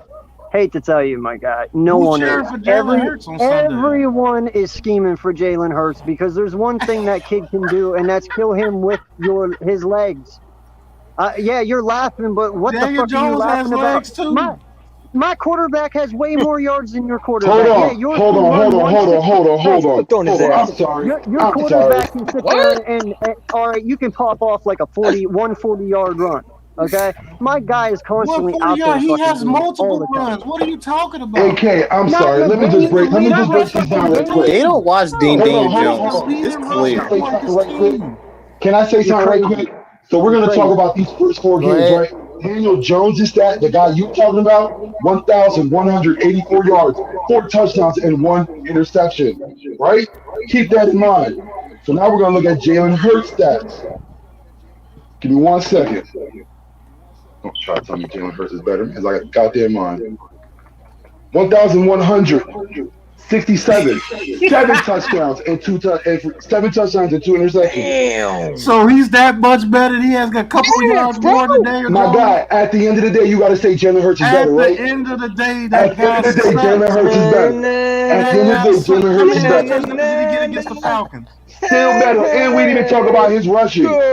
Hate to tell you, my guy, no Who's one cheering is. for Jalen Hurts on Sunday? Everyone is scheming for Jalen Hurts because there's one thing that kid can do, and that's kill him with his legs. Yeah, you're laughing, but what the Daniel fuck are you Jones has laughing about? legs too. My quarterback has way more yards than your Hold quarterback. Yeah, on, yours hold can on, run hold on, hold on, 160. hold on, Hey, hold on, Stepped on his hold on. I'm ass. sorry. your I'm sorry. quarterback can sit there What? and all right, you can pop off like a 140-yard run. Okay, my guy is constantly 140 out there yards. He fucking has doing it all multiple the time. runs. What are you talking about? AK, I'm Not sorry. in a Let me He's just game. the break. Let me leading Not just in, break this rusher down on his real quick. They don't team. watch Hold on, Daniel hold on, He's hold the Jones. on. It's leading Can rusher I clear. say for something his right quick? team. Can I say you're something right crazy. quick? So we're You're gonna talk crazy. about these first four Go games, ahead. right? Daniel Jones is that the guy you talking about? 1,184 yards, 4 touchdowns, and 1 interception, right? Keep that in mind. So now we're gonna look at Jalen Hurts stats. Give me 1 second. Don't try to tell me Jalen Hurts is better, man. I got goddamn mind. 1,167, 7 touchdowns and 7 touchdowns and 2 interceptions. Damn. So he's that much better. He has got a couple of Yes, yards bro. more than Daniel My Jones. guy, at the end of the day, you got to say Jalen Hurts is better, At the right? end of the day, At that the end guy of the day, Jalen sucks, Hurts is man. Na, better. na, At the That end of guy the day, sucks. Jalen How Hurts many is na, better. na, interceptions did he get na, against the na. Falcons? Still better. And we didn't even talk about his rushing.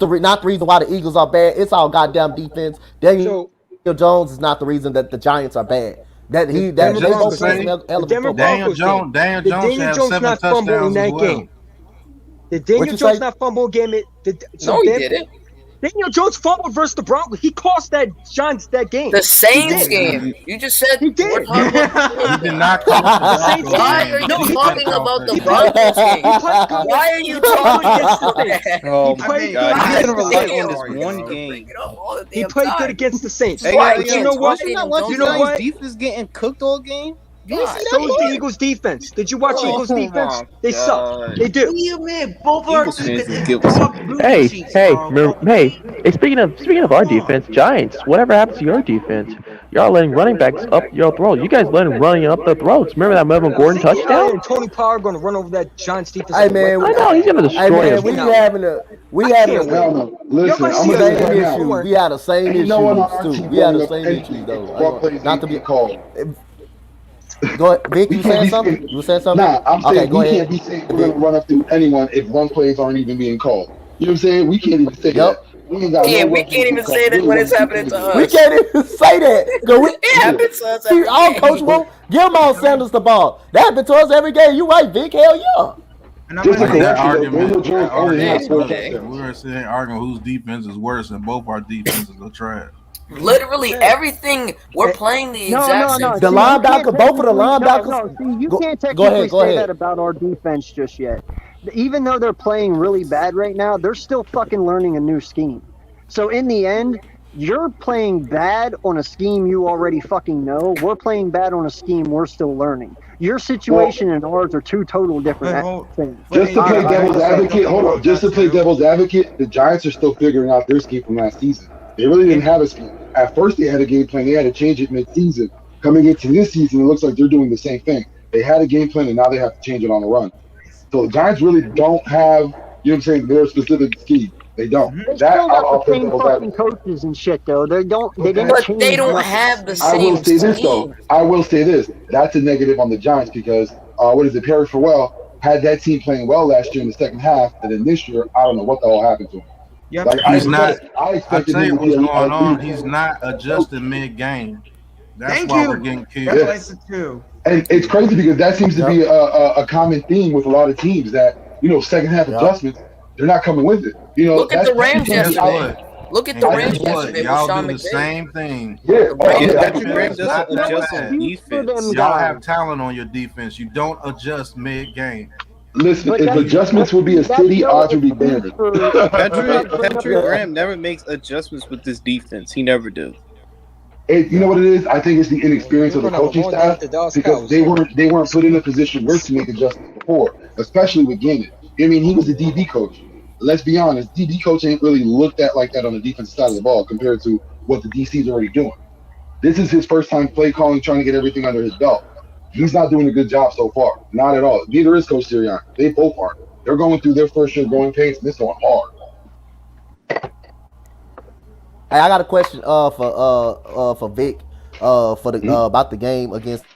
It's not the reason why the Eagles are bad. It's all goddamn defense. Daniel So Jones is not the reason that the Giants are bad. the They Denver both Broncos play some game, hell of the football. Denver Broncos game, Daniel did Jones should Daniel have Jones seven not fumble in touchdowns as that well. game? Did What Daniel you Jones say? not fumble a game? No, he didn't. Daniel Jones fumbled versus the Broncos. He cost that Giants that game. The He Saints did. game. You just said He we're did. talking about He the did not cost the The Saints Broncos Why game. are you No, he talking played- about the he played- Broncos game? He played good. Why are you He played talking good against the about Saints. that? Oh He my played god, good he's gonna against the rely Saints. on this Sorry, one bro. game. Bring it up all the He damn played time. good against the Saints. Hey, Why yo, can't you know talk what? to You not Daniel watching You Jones know about what? Giants defense getting cooked all game? You ain't God. see So that is the part? Eagles defense. Did you watch Oh Eagles defense? my They suck. god. They What do. do you mean? Both our Eagles fans defense is is guilty. dog booty Hey, cheeks, hey, bro. hey! Speaking of our defense, Giants. Whatever happens to your defense? Y'all letting running backs up your throat. You guys letting running up the throats. Remember that Melvin Gordon Ezekiel touchdown? Elliott and Tony Pollard going to run over that Giants defense Hey like a wet man, I know he's gonna hey destroy man, us. we cannot having a we I having can't a, wait. Hell no. Listen, gonna I'm see gonna us tell you same right win. now. Don't issues. worry. We had the same Ain't no one on issues our too. team We had the running up same issues anything though. if one plays Not ain't to be being called. go ahead. Vic, We you can't saying be something? saying, You were saying something? nah, I'm Okay, saying go we ahead. can't be saying we're Vic. gonna run up through anyone if one plays aren't even being called. You know what I'm saying? We can't even say that. Yep. We ain't got Yeah, no we weapons can't to even call. say that Really when run it's up through happening to anybody. We us. can't even say that. It happens to us every All game. coach won't give Miles Sanders the ball. That happened to us every game. You right, Vic? Hell yeah. And I'm Just a gonna Like say that this. correction though, Daniel argument, Jones that only argument had is Okay, 4 okay. nothing. touchdowns. We're sitting arguing whose defense is worse, and both our defenses are trash. Literally Hey, everything. We're playing the No, exact no, same no. The See, football. you can't linebacker, both of the technically no, linebackers. no. See, you can't Go technically ahead. Go say that ahead. about our defense just yet. Even though they're playing really bad right now, they're still fucking learning a new scheme. So in the end, you're playing bad on a scheme you already fucking know. We're playing bad on a scheme we're still learning. Your Well, situation and ours are two total But different hold, things. but just to AJ, play I have devil's to say. advocate, something hold on. about Just that to play too. devil's advocate, the Giants are still figuring out their scheme from last season. They really didn't And have a scheme. At first, they had a game plan. They had to change it mid-season. Coming into this season, it looks like they're doing the same thing. They had a game plan, and now they have to change it on the run. So the Giants really don't have, you know what I'm saying, their specific scheme. They don't. mhm. They That still got the I'll play same devil's fucking advocate. coaches and shit though. They Okay. didn't But they change don't nothing. have the I will same say this though. scheme. I will say this. That's a negative on the Giants because what is it? Perry Farwell had that team playing well last year in the second half, and then this year, I don't know what the hell happened to him. Yep. Like He's not. I I expected tell him you to be what's a going on. lead He's not adjusting mid-game. That's Thank why we're you. getting That's killed. what I Yeah. said too. And it's crazy because that seems to be Yep. a common theme with a lot of teams that, second half Yep. adjustments, they're not coming with it. Look at That's the you Rams And can't be guess yesterday. what? Look at the And I, guess Rams what? yesterday with Y'all Sean do the McVay. same thing. yeah, The oh Rams yeah, Yeah, that's got a Patrick you Graham It's yesterday. doesn't not You know that what's adjust on bad. huge for them defense. Y'all guys? have talent on your defense. You don't adjust mid-game. listen, But if adjustments would be a that's city, no odds would be excuse banned. for you guys bringing up Patrick the Yeah. Graham never makes adjustments with this defense. He never do. You know Yeah. what it is? I think it's the inexperience We're of the gonna have a coaching long day staff after Dallas because Cowboys game. they weren't put in a position where to make adjustments before, especially with Gannon. I mean, he was a DB coach. Let's be honest, DB coach ain't really looked at like that on the defensive side of the ball compared to what the DC is already doing. This is his first time play calling, trying to get everything under his belt. He's not doing a good job so far. Not at all. Neither is Coach Sirianni. They both aren't. They're going through their first year growing pains, and this going hard. Hey, I got a question for Vic for the Mhm. about the game against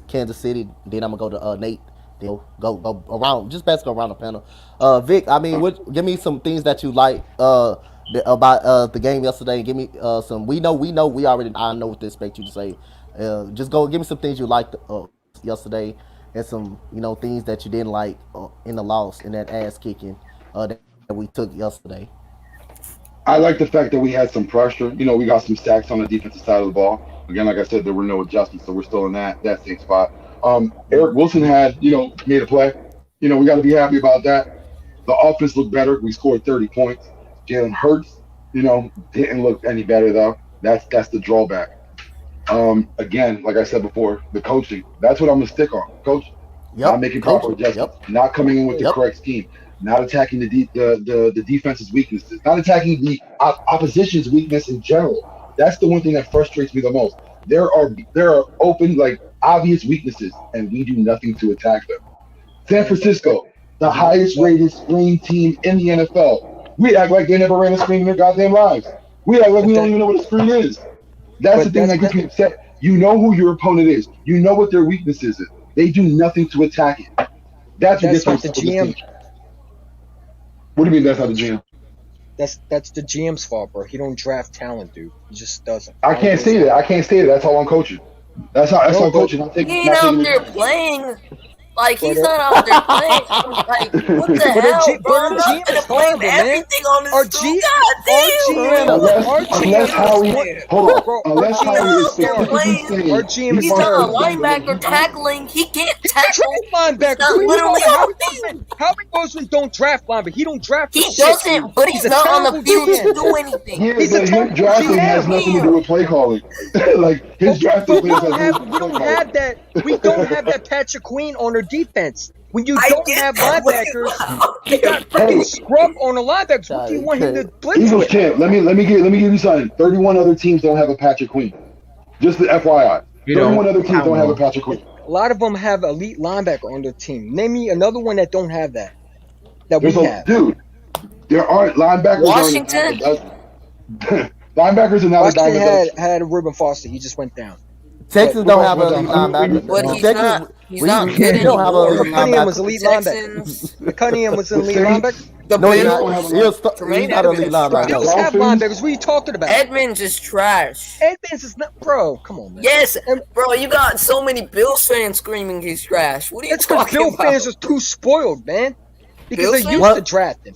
Kansas City. Then I'm gonna go to Nate. Then go around, just basically around the panel. Vic, I mean, give me some things that you like about the game yesterday. Give me some. We already. I know what to expect you to say. Just go give me some things you liked yesterday, and some things that you didn't like in the loss in that ass kicking that we took yesterday. I like the fact that we had some pressure. We got some sacks on the defensive side of the ball. Again, like I said, there were no adjustments, so we're still in that same spot. Eric Wilson had, made a play. We got to be happy about that. The offense looked better. We scored 30 points. Jalen Hurts, didn't look any better though. That's the drawback. Again, like I said before, the coaching. That's what I'm gonna stick on. Coach, not Yep, making proper coaching. adjustments, Yep, not coming in with the yep. correct scheme, not attacking the defense's weaknesses, not attacking the opposition's weakness in general. That's the one thing that frustrates me the most. There are open, like obvious weaknesses, and we do nothing to attack them. San Francisco, the highest rated screen team in the NFL. We act like they never ran a screen in their goddamn lives. We act like we But don't that, even know what a screen is. That's the but thing that gets me upset. You know who your opponent is. You know what their weaknesses is. They do nothing to attack it. That's what that's gets me not the upset with this team. GM. What do you mean that's not the GM? That's the GM's fault, bro. He don't draft talent, dude. He just doesn't. I can't say that. That's all I'm coaching. That's No, all but coaching. He ain't Not out taking there it. playing. Like, But he's not out there playing. Like, what the But hell, bro? our I'm not GM gonna is blame horrible, man. everything on Our this dude. G, God our damn. Unless, our unless GM is Howie, one, hold on, bro. Our unless GM Howie is is They're terrible. specifically playing. Our saying GM he is He's wants not to a terrible. play the linebacker way tackling. He can't He's a tackle. draft He's linebacker. not What are you literally talking about? on Howie the Roseman, team. Howie Roseman don't draft linebacker. He don't draft for He shit, dude. doesn't, but He's he's a not on the terrible field to GM. do anything. Yeah, He's a but him terrible drafting has GM. nothing to do Damn. with play calling. Like his Okay, drafting but we players has don't nothing have to do with play calling. that. We don't have that Patrick Queen on our defense. When you I don't get have that, but he's linebackers, not out you there. got freaking Hey, scrub on the linebackers. What do you want him to blitz Eagles with? champ. Let me give you something. 31 other teams don't have a Patrick Queen. Just the FYI. You 31 don't other teams count don't have a them. Patrick Queen. A lot of them have elite linebacker on their team. Name me another one that don't have that we There's a have. dude. There aren't linebackers aren't a dime a Washington. dozen. Linebackers are not a dime Washington a dozen. had Reuben Foster. He just went down. Texans But don't have an But elite But linebacker. he's Texans, not. He's not good we don't have an anymore. elite Cunningham was linebacker. elite The linebacker. Texans. Cunningham was an The elite Saints, linebacker. The No, he's Saints not. don't have a Bills. line. He's Tremaine not an elite Edmonds is The linebacker. trash. Bills have Dolphins. linebackers. What are you talking about? Edmonds is trash. Edmonds is not, bro. Come on, man. Yes, And bro, you got so many Bills fans screaming he's trash. What are you that's because talking Bill about? fans are too spoiled, man. Because Bills they're fans? used What? to drafting.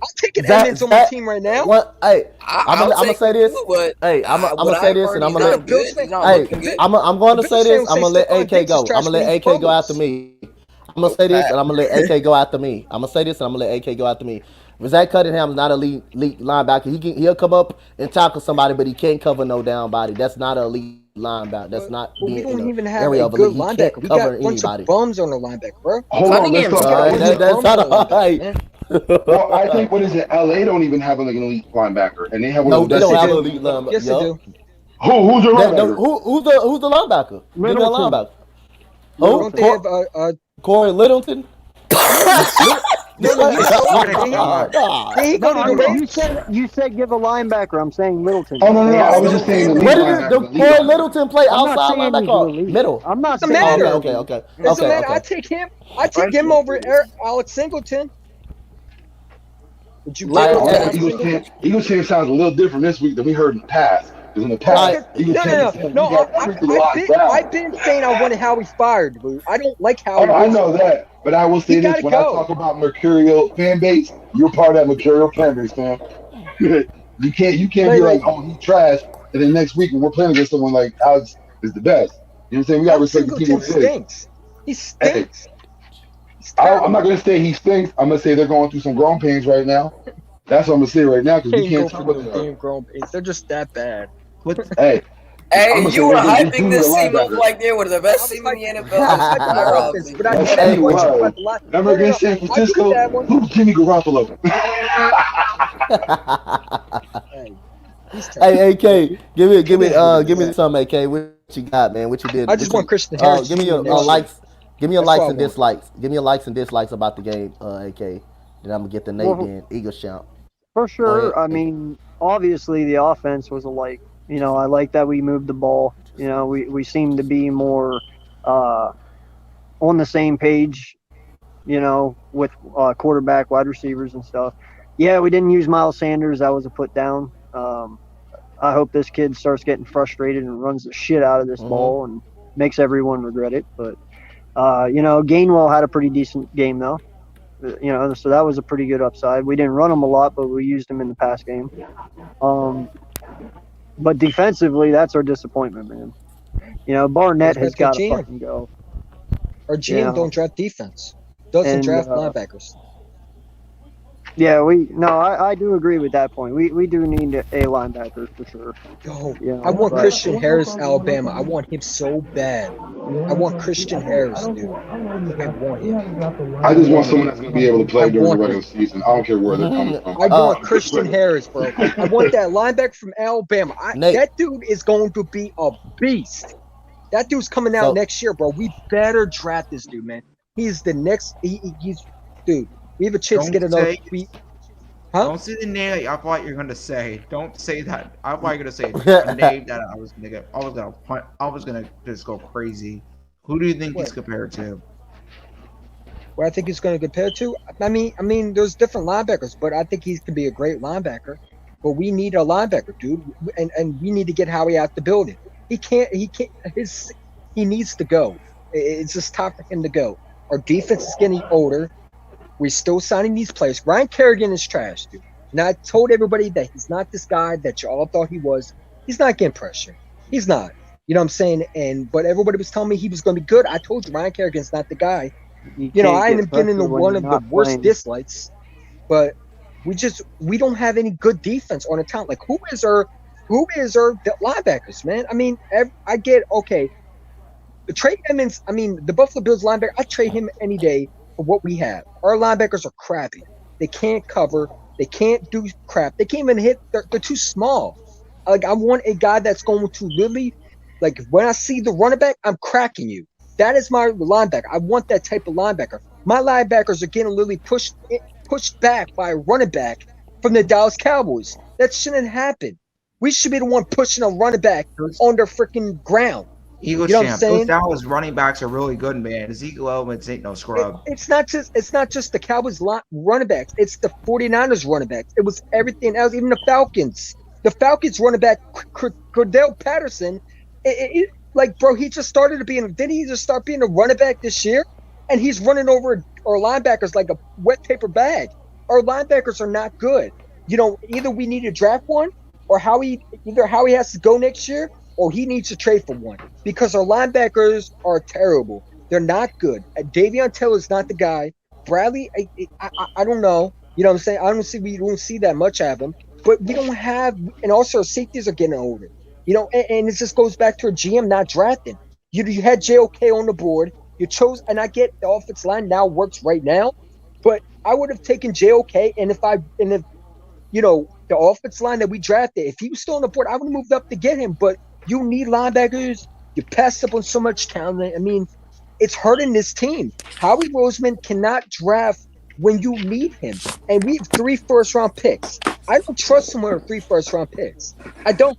I'm taking Zach- Edmonds on my Zach- team right now. What? Hey, I'm I'll gonna take say this. too, but Hey, I'm what gonna say I've this, heard, and I'm he's gonna not let. good. He's not Hey, looking good. I'm going to The say Bills this. fans I'm say gonna let Stephon AK Diggs is go. trash, I'm gonna but let he AK go fumbles. after me. I'm gonna say this, and I'm gonna let AK go after me. I'm gonna say this, and I'm gonna let AK go after me. Zach Cunningham's not a elite linebacker. He'll come up and tackle somebody, but he can't cover no down body. That's not an elite linebacker. That's not But we being in don't the even have area a of good elite. He can't linebacker. We cover got a bunch anybody. of bums on the linebacker, bro. Hold on, let's Cunningham's talk We got a about bunch elite. of That's bums not on the linebacker, right. man. Well, I think what is it? LA don't even have like an elite linebacker, and they have one of No, the they Yes, best don't they have an do. safeties. elite linebacker. Yes, they Yup. do. Who's your No, linebacker? who's the linebacker? Give me a Littleton. linebacker. Who? Don't they have Corey Littleton? no, no, he sold. God. Did he go No, to the you Raiders? said give a linebacker. I'm saying Littleton. Oh no, They I have was just saying the Littleton. elite Where did linebacker. the The elite Corey linebacker. Littleton play? I'm not Outside saying he's linebacker or elite. middle? I'm not Doesn't saying Oh, he's matter. okay. elite. Doesn't Okay. matter. I take him. I take him over Alex Singleton. Would you I, take I over don't know. Alex Singleton? Eagles champ sounds a little different this week than we heard in the past. Because in the That's past, good. Eagles champ No. said we got everything locked I've down. been saying I wanted Howie fired, dude. I don't like Howie Oh, I Roseman. know that, but I will He say this: gotta when I go. talk about Mercurial fan base, you're part of that Mercurial fan base, fam. You can't be like, Like oh, he's trash, and then next week when we're playing against someone like Alex is the best. You know what I'm saying? We gotta Alex respect the team Singleton what it is. stinks. He Hey, stinks. He's I'm terrible. not gonna say he stinks. I'm gonna say they're going through some growing pains right now. That's what I'm gonna say right now because we Can't go can't tell through what no they are. damn grown pains. They're just that bad. What's Hey, I'm Hey, gonna say you were they do hyping need a this team up linebacker. like they were the I best was team in the hyping. NFL. I was hyping the Stop offense, me. but I Yes, had he to question was. about the line. Remember against San I give you Francisco? that one. Who's Jimmy Garoppolo? Hey, he's terrible. Hey, AK, give me Yeah. some, AK. What you got, man? What you did? I just want Christian Harris. Give me to your be in next year. likes. Give me your That's likes what I and want. dislikes. Give me your likes and dislikes about the game, AK. Then I'm gonna get the Nate Well, then Eagles shout. for Go ahead. sure. I mean, obviously the offense was alike. I like that we moved the ball. We seem to be more on the same page. With quarterback, wide receivers, and stuff. Yeah, we didn't use Miles Sanders. That was a put down. I hope this kid starts getting frustrated and runs the shit out of this ball and makes everyone regret it. But Gainwell had a pretty decent game though. So that was a pretty good upside. We didn't run him a lot, but we used him in the pass game. But defensively, that's our disappointment, man. Barnett Goes has back got to to GM. fucking go. Our GM Yeah. don't draft defense. Doesn't And, draft linebackers. Yeah, I do agree with that point. We do need a linebacker for sure. Yo, Yeah, I want but- Christian Harris, Alabama. I want him so bad. I want Christian Harris, dude. I want him. I just want someone that's gonna be able to play I during the want regular season. I don't care where they're coming from. I want Christian Harris, bro. I want that linebacker from Alabama. Nate. That dude is going to be a beast. That dude's coming out So- next year, bro. We better draft this dude, man. He's the next. He's dude. We have a chance to Don't get another. say- Huh? Don't say the name I thought you were gonna say. Don't say that. I thought you were gonna say a name that I was gonna just go crazy. Who do you think he's What? compared to? Where I think he's going to compare to. I mean, there's different linebackers, but I think he can be a great linebacker. But we need a linebacker, dude, and we need to get Howie out the building. He can't. He needs to go. It's just time for him to go. Our defense is getting older. We're still signing these players. Ryan Kerrigan is trash, dude. And I told everybody that he's not this guy that you all thought he was. He's not getting pressure. He's not. You know what I'm saying? But everybody was telling me he was going to be good. I told you Ryan Kerrigan's not the guy. You You know, can't I end get up getting pressure into when one you're of the not worst playing. dislikes, but we don't have any good defense on the town. Like who is our linebackers, man? I mean, I get okay. Trey Edmonds, I mean, the Buffalo Bills linebacker, I trade him any day for what we have. Our linebackers are crappy. They can't cover. They can't do crap. They can't even hit. They're too small. Like I want a guy that's going to really, like when I see the running back, I'm cracking you. That is my linebacker. I want that type of linebacker. My linebackers are getting literally pushed back by a running back from the Dallas Cowboys. That shouldn't happen. We should be the one pushing a running back Those on their freaking ground. Eagles You know what I'm champ. Those saying? Dallas running backs are really good, man. Ezekiel Elliott ain't no scrub. It's not just the Cowboys running backs. It's the 49ers running backs. It was everything else, even the Falcons. The Falcons running back Cordell Patterson, like bro, he just started to be didn't he just start being a running back this year? And he's running over our linebackers like a wet paper bag. Our linebackers are not good. You know, either we need to draft one or either Howie has to go next year or he needs to trade for one because our linebackers are terrible. They're not good. Davion Taylor's not the guy. Bradley, I don't know. You know what I'm saying? We don't see that much of him. But we don't have, and also our safeties are getting older. You know, and it just goes back to a GM not drafting. You had JOK on the board. You chose, and I get the offensive line now works right now, but I would have taken JOK, and if the offensive line that we drafted, if he was still on the board, I would have moved up to get him. But you need linebackers. You passed up on so much talent. I mean, it's hurting this team. Howie Roseman cannot draft when you need him. And we have 3 first-round picks. I don't trust him with 3 first-round picks. I don't.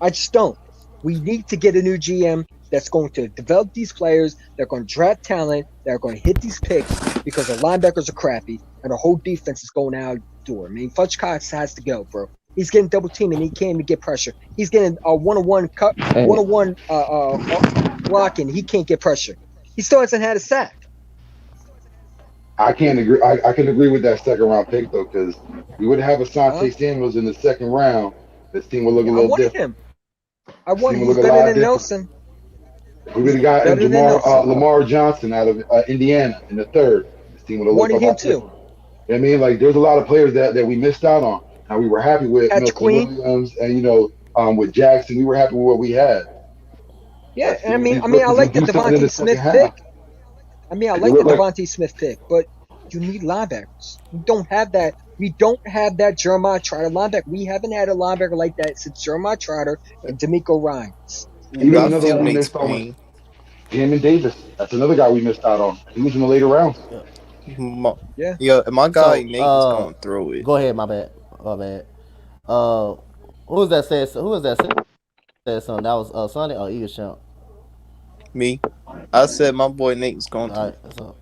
I just don't. We need to get a new GM that's going to develop these players, they're going to draft talent, they're going to hit these picks because the linebackers are crappy and the whole defense is going out the door. I mean, Fudge Cox has to go, bro. He's getting double teamed and he can't even get pressure. He's getting a one-on-one cut, Hey, one-on-one blocking. He can't get pressure. He still hasn't had a sack. I can't agree. I can agree with that second round pick though, because we would have Huh? Asante Samuels in the second round. This team would look a Yeah, I little wanted different. him. I This team wanted. would He's look a better lot than different. Nelson. We would He's have got better than Nelson. Lamar Johnson out of Indiana in the third. This team would have looked a Wanted him lot too. different. You know what I mean? Like there's a lot of players that we missed out on. Now we were happy with Patrick Milton Queen. Williams and with Jackson, we were happy with what we had. Yeah, Let's see and what these I mean, I rookies can like the do something in the Devontae second Smith pick. half. I mean, I They like the look like Devontae Smith pick, but you need linebackers. We don't have that. We don't have that Jeremiah Trotter linebacker. We haven't had a linebacker like that since Jeremiah Trotter and D'Amico Ryans. even That another feel one we makes missed on was pain. Jamin Davis. That's another guy we missed out on. He was in the later rounds. Yeah. My, Yeah. yeah, my guy So, Nate is going through it. go ahead. My bad. My bad. Uh, who was that said? Who was that said something? That was Sonny or Eagle Champ. Me, I said my boy Nate was going All through right. it. So,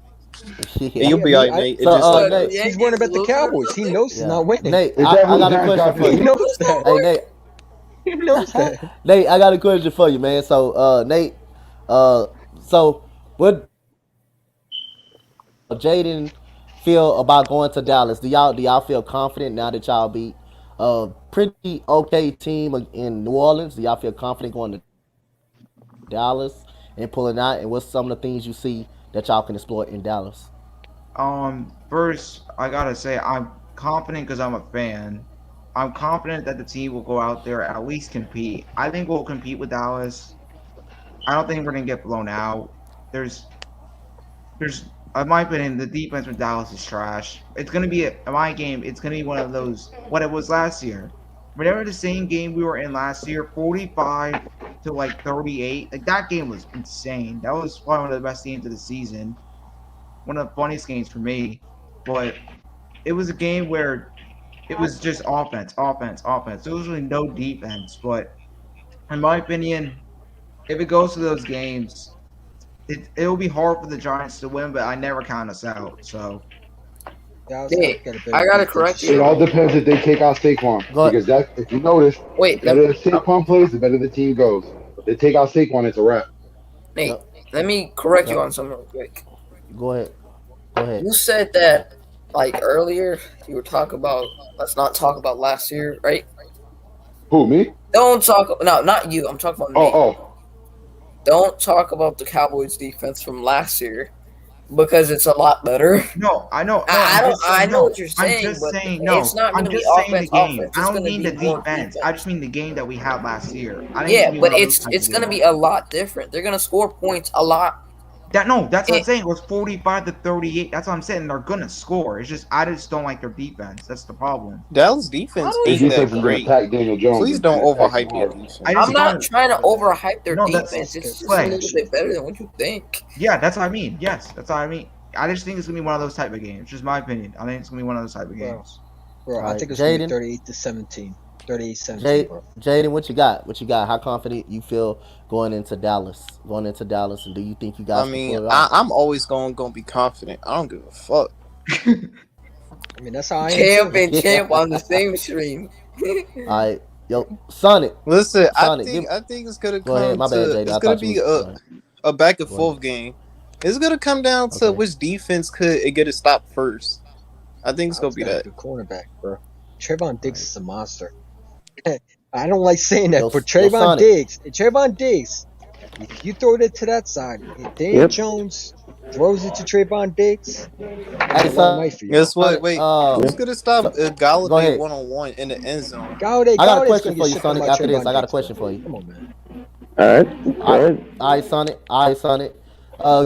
And you'll yeah. Yeah, be me, alright, I, Nate. It's So, just like What, the Nate. he's Yankees worrying about the losing or Cowboys. He something? knows he's Yeah, not winning. Nate. Is I, that I who the got a Giants question got for for He you. you? knows that. Hey, Nate. He knows that. Nate, I got a question for you, man. So, Nate. So what Jaden feel about going to Dallas? Do y'all feel confident now that y'all beat a pretty okay team in New Orleans? Do y'all feel confident going to Dallas and pulling out? And what's some of the things you see that y'all can exploit in Dallas? First, I gotta say I'm confident because I'm a fan. I'm confident that the team will go out there at least compete. I think we'll compete with Dallas. I don't think we're gonna get blown out. There's, in my opinion, the defense with Dallas is trash. It's gonna be in my game. It's gonna be one of those what it was last year. Remember the same game we were in last year, 45 to like 38. Like that game was insane. That was probably one of the best games of the season. One of the funniest games for me. But it was a game where it was just offense, offense, offense. There was really no defense. But in my opinion, if it goes to those games, it'll be hard for the Giants to win, but I never count us out. So Dallas Nate, got a better I gotta defense correct this It you. year. all depends if they take out Saquon. Go ahead. Because that, if you notice, the Wait, better the Saquon plays, the better the team goes. If they take out Saquon, it's a wrap. Nate, Yep. let me correct you Yep. on something real quick. Go ahead. Go ahead. You said that like earlier. You were talking about let's not talk about last year, right? Who, me? Don't talk. No, not you. I'm talking about Oh, me. oh. Don't talk about the Cowboys defense from last year because it's a lot better. No, I know. No, I I'm don't. just I saying. know No, what you're I'm saying, just but saying. it's No, not going I'm to be just saying the offense. game. Offense. I It's don't going to mean be the more defense. I defense. just mean the game that we had last year. I think it's Yeah, gonna be but one of those type it's of going to games. be a lot different. They're going to score points a lot. No, that's what I'm It, saying. It was 45-38. That's what I'm saying. They're gonna score. It's just I just don't like their defense. That's the problem. Dallas how defense do Their you? ain't defense that is going to great. pack Daniel Jones Please don't and pack him overhype their hard. I just I'm defense. not don't. trying to overhype their No, that's defense. It's just a Slay. little bit better than what you think. Yeah, that's what I mean. Yes, that's what I mean. I just think it's gonna be one of those type of games. Just my opinion. I think it's gonna be one of those type of Bro, games. bro, All I right, think it's gonna be Jaden. 38-17. 38-17, Jay, bro. Jaden, what you got? What you got? How confident you feel going into Dallas? Going into Dallas, and do you think you I guys can mean, pull it off? I'm always gonna be confident. I don't give a fuck. I mean, that's how I am Champ too. and Yeah. champ on the same stream. All right, yo, Sonic, Listen, Sonic, give. I think it's gonna Go ahead. come My bad, to Jaden. it's I gonna thought you be was. Go ahead. a back and Go ahead. forth game. It's gonna come down to Okay. which defense could it get a stop first. I think it's gonna Dallas be got a that. good cornerback, bro. Trayvon All Diggs right. is a monster. I don't like saying that, Yo, but yo, Trayvon Sonic. Diggs, Trayvon Diggs, if you throw it to that side, if Daniel Yep. Jones throws it to Trayvon Diggs, it's Hey, a long Sonic. night for you. Guess what? Wait, Yeah. who's gonna stop So, go Galladay ahead. 1-on-1 in the end zone? I got a Galladay's question gonna for get you, shit done Sonic. by After this, Trayvon I got a Diggs, bro. question for you. Come on, man. All right. Go All right, ahead. all right, Sonic. All right, Sonic.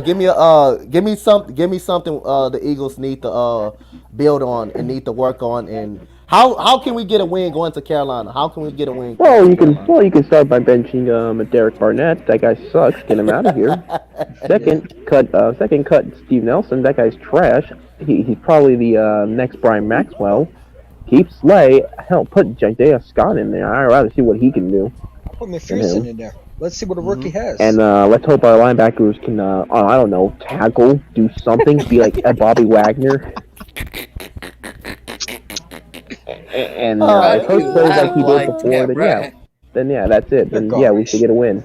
Give me something. The Eagles need to build on and need to work on. And how can we get a win going to Carolina? How can we get a win going to Carolina? Well you can start by benching Derek Barnett. That guy sucks. Get him out of here. Yeah. Second cut Steve Nelson. That guy's trash. He's probably the next Brian Maxwell. Keep Slay. Hell, put Jadea Scott in there. I'd rather see what he can do I'll put than McPherson him. in there. Let's see what a rookie Mm-hmm. has. And let's hope our linebackers can, I don't know, tackle, do something, be like a Bobby Wagner. And Why if do Hurts you plays like laugh he did like before, that, bro? then yeah, that's it. You're Then yeah, we should garbage. get a win.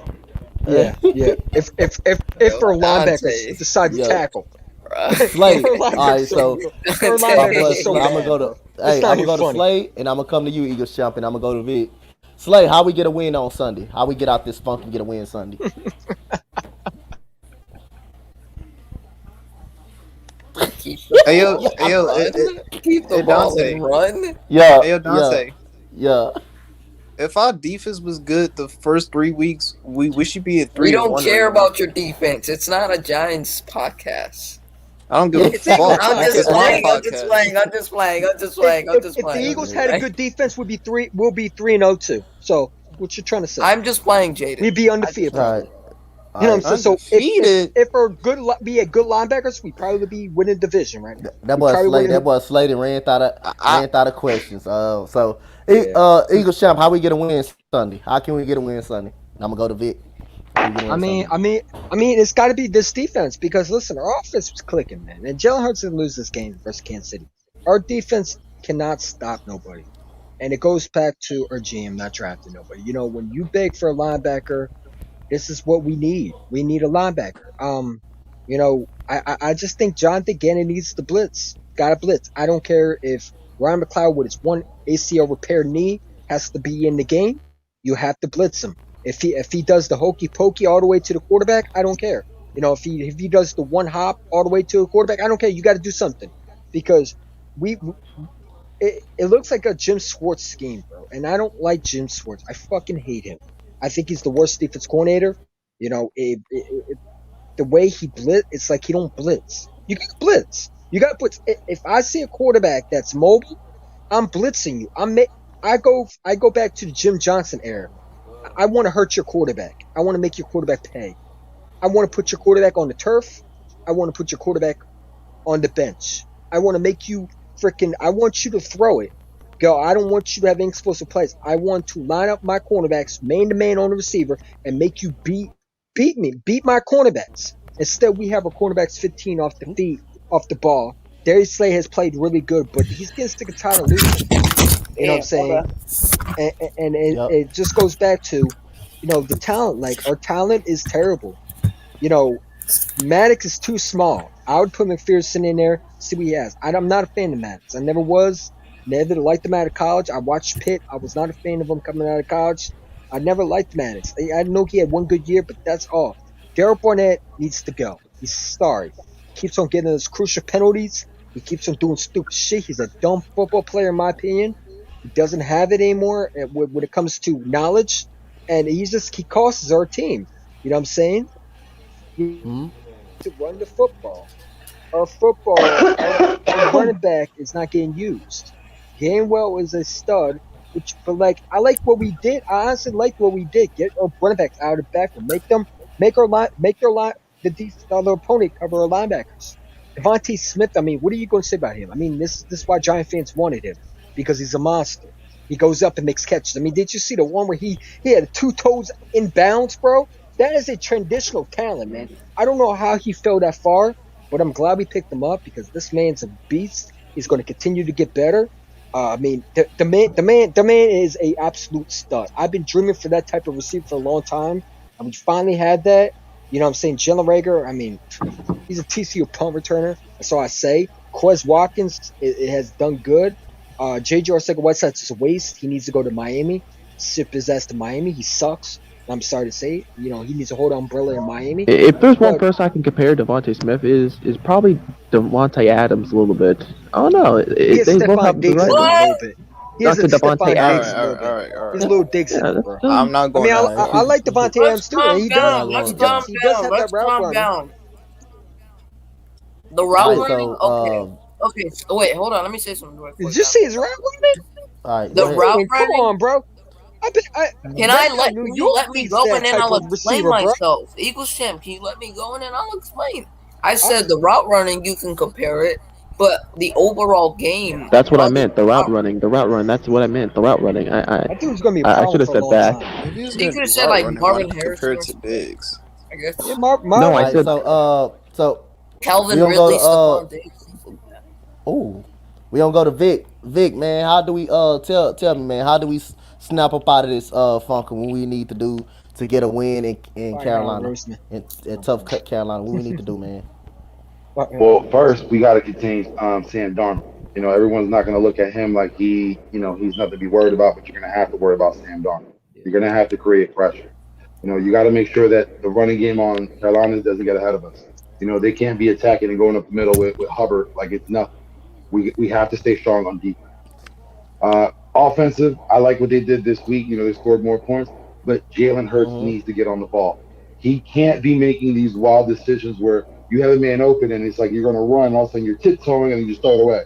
Yeah, yeah. If our linebackers Dante, decide to Yo, tackle, bro. Slay. if our All right, linebackers are, so if our my linebackers boy are so Slay, I'm gonna bad, go to. bro, it's Hey, not I'm gonna even go to funny. Slay, and I'm gonna come to you, Eagles champ, and I'm gonna go to Vic. Slay, how we get a win on Sunday? How we get out this funk and get a win Sunday? Keep the Hey ball yo, hey yo, and run. Keep the hey ball Dante, and run. Yeah, hey yo yeah, Dante. yeah. If our defense was good the first 3 weeks, we should be at We three and don't one right care now. about your defense. It's not a Giants podcast. I don't give a It's Eagles fuck. I'm just It's my podcast, playing. man. I'm just podcast. playing. I'm just playing. I'm just playing. I'm just If the playing. Eagles had a Right? good defense, we'll be 3-0 too. So what you trying to say? I'm just playing, Jaden. We'd be I undefeated just All right, probably. all You know what I'm right. saying? So Undefeated. if our we had good linebackers, we probably would be winning division right now. That We boy probably Slay. winning. That boy Slay done I ran out of questions. Yeah. Eagles champ, how we get a win Sunday? How can we get a win Sunday? I'm gonna go to Vic. How we get a I win mean, Sunday? I mean, I mean, it's got to be this defense because listen, our offense was clicking, man, and Jalen Hurts didn't lose this game versus Kansas City. Our defense cannot stop nobody, and it goes back to our GM not drafting nobody. You know, when you beg for a linebacker, this is what we need. We need a linebacker. You know, I just think Jonathan Gannon needs to blitz. Got to blitz. I don't care if Ryan McLeod with his one ACL repair knee has to be in the game. You have to blitz him. If he does the hokey pokey all the way to the quarterback, I don't care. You know, if he does the one hop all the way to the quarterback, I don't care. You got to do something because we it looks like a Jim Schwartz scheme, bro. And I don't like Jim Schwartz. I fucking hate him. I think he's the worst defense coordinator. You know, the way he blitz, it's like he don't blitz. You got to blitz. You got to blitz. If I see a quarterback that's mobile, I'm blitzing you. I go back to the Jim Johnson era. I want to hurt your quarterback. I want to make your quarterback pay. I want to put your quarterback on the turf. I want to put your quarterback on the bench. I want to make you I want you to throw it. Go. I don't want you to have explosive plays. I want to line up my cornerbacks man to man on the receiver and make you beat me, beat my cornerbacks. Instead, we have our cornerbacks 15 off the feet, off the ball. Darius Slay has played really good, but he's getting sick and tired of losing. You know what I'm saying? And Yep. it just goes back to, you know, the talent. Like our talent is terrible. You know, Maddox is too small. I would put McPherson in there, see what he has. I'm not a fan of Maddox. I never was. Never liked him out of college. I watched Pitt. I was not a fan of him coming out of college. I never liked Maddox. I know he had one good year, but that's all. Derek Barnett needs to go. He's sorry. Keeps on getting those crucial penalties. He keeps on doing stupid shit. He's a dumb football player, in my opinion. He doesn't have it anymore when it comes to knowledge, and he costs our team. You know what I'm saying? Hmm. To run the football. Our running back is not getting used. Gainwell is a stud, but like I like what we did. I honestly like what we did. Get our running backs out of the backfield. Make their line, the other opponent cover our linebackers. Devontae Smith. I mean, what are you going to say about him? I mean, this is why Giant fans wanted him because he's a monster. He goes up and makes catches. I mean, did you see the one where he had two toes in bounds, bro? That is a traditional talent, man. I don't know how he fell that far, but I'm glad we picked him up because this man's a beast. He's going to continue to get better. I mean, the man is a absolute stud. I've been dreaming for that type of receiver for a long time, and we finally had that. You know what I'm saying? Jalen Rager, I mean, he's a TCU punt returner. That's all I say. Quez Watkins it has done good. JJ Arcega-Whiteside's is a waste. He needs to go to Miami. Ship his ass to Miami. He sucks. I'm sorry to say it. You know, he needs to hold umbrella in Miami. If there's one But person I can compare Devontae Smith is probably Devontae Adams a little bit. I don't know. he has They both Stephon have the Diggs right. in him a What? little bit. He has Not a to Devontae Stephon All Diggs right, a Adams. all little right, all bit. right, all He's a right. little Diggs in Yeah, him, that's bro. still. I'm not I going mean, down I, that I road. like Devontae Let's Adams too, and calm he We're does. not down. He Let's going does. calm down. He does down. have that Let's route calm running. down. The All route right, running. so Okay. Okay. So wait, hold on. Let me say something real Did quick. you see his route running? all right, go The What? ahead. route Come running. on, bro. Can I That's how let? New Can you York let me beats go that and then type I'll of explain receiver, bro. myself? Eagles champ. Can you let me go and then I'll explain? I I, said the route running you can compare it, but the overall game, That's what I other meant. The than route route, running. The route run. That's what I meant. The route running. I think it's gonna be a I should problem have for a said long that. time. If he's you gonna could have do said route like running, why Marvin not compare Harrison it or to something. Diggs? I guess Yeah, No, I All right, said so we Calvin gonna go to Ridley, Stephon Diggs. oh, we gonna go to Vic. Vic, man, how do we tell me, man, how do we snap up out of this funk when we need to do to get a win in Fire Howard Carolina, Roseman. in tough Carolina? What we need to do, man? Fire Well, Howard first Roseman. we got to contain Sam Darnold. Everyone's not going to look at him like he's nothing to be worried about, but you're going to have to worry about Sam Darnold. You're going to have to create pressure. You got to make sure that the running game on Carolina doesn't get ahead of us. They can't be attacking and going up the middle with Hubbard like it's nothing. We have to stay strong on defense. Offensive, I like what they did this week. They scored more points, but Jalen Hurts Mm-hmm. needs to get on the ball. He can't be making these wild decisions where you have a man open and it's like you're going to run, all of a sudden you're tiptoeing and you just throw it away.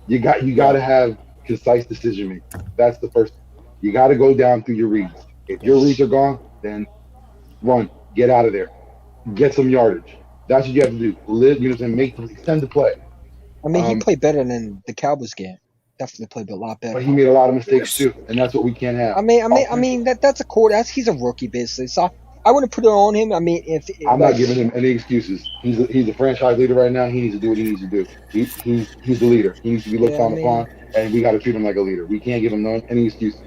You got to Yep. have concise decision making. That's the first thing. You got to go down through your reads. If your reads are gone, then run, get out of there, get some yardage. That's what you have to do. Live, and make extend the play. I mean, he Um, played better than the Cowboys game. Definitely played a lot but better. he made a lot of mistakes Yes. too, and that's what we can't have. I Offense, mean that's a quarter. He's a rookie basically. So I wouldn't put it on him. I mean, if I'm not like giving him any excuses. He's a franchise leader right now. He needs to do what he needs to do. He's the leader. He needs to be looked yeah, I on mean upon, and we got to treat him like a leader. We can't give him any excuses.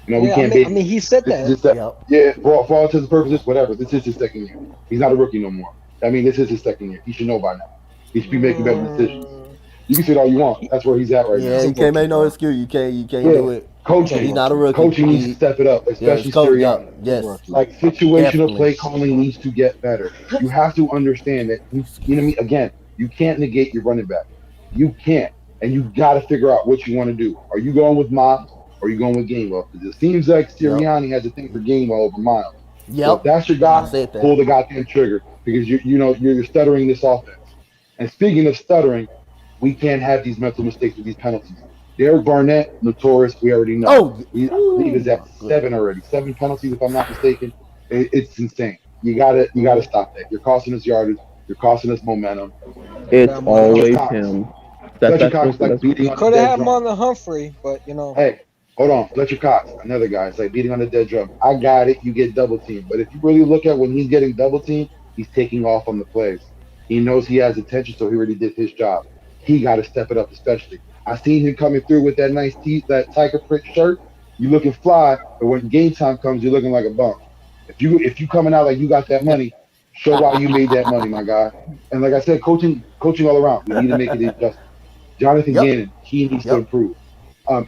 We yeah, can't I baby mean him. he said This is that. just that. Yep. Yeah, for all intents and purposes, whatever. This is his second year. He's not a rookie no more. I mean, this is his second year. He should know by now. He should be making better decisions. Mm, You can say it all you want. he, That's where he's at right Yeah, he's now. a you can't rookie, make no bro. excuse. You can't Yeah, do it. He's a He's coaching. not a rookie. rookie. Coaching needs to step it up, Yeah, it's especially coach. Yep. Sirianni. He's a Yes. rookie. Like situational Definitely. play calling needs to get better. You have to understand that you know what I mean. Again, you can't negate your running back. You can't, and you got to figure out what you want to do. Are you going with Miles or are you going with Gainwell? Because it seems like Yep. Sirianni has a thing for Gainwell over Miles. So if Yep. that's your I guy, said that. pull the goddamn trigger because you're stuttering this offense. And speaking of stuttering, we can't have these mental mistakes with these penalties. Derek Barnett, notorious, we already know. Oh. I believe is Ooh, at my goodness. seven already. Seven penalties, if I'm not mistaken. It's insane. You gotta Mm-hmm. stop that. You're costing us yardage. You're costing us momentum. Could It's have Marlon. Fletcher always Cox. him. Fletcher That's Cox is like that's beating We on a could have dead had drum. Marlon Humphrey, but Hey, hold on. Fletcher Cox, another guy. It's like beating on a dead drum. I got it. You get double teamed. But if you really look at when he's getting double teamed, he's taking off on the plays. He knows he has attention, so he already did his job. He got to step it up, especially. I seen him coming through with that that tiger print shirt. You looking fly, but when game time comes, you're looking like a bum. If you coming out like you got that money, Show why you made that money, my guy. And like I said, coaching all around. We need to make it adjustment. Jonathan Yep. Gannon, he needs to Yep. improve.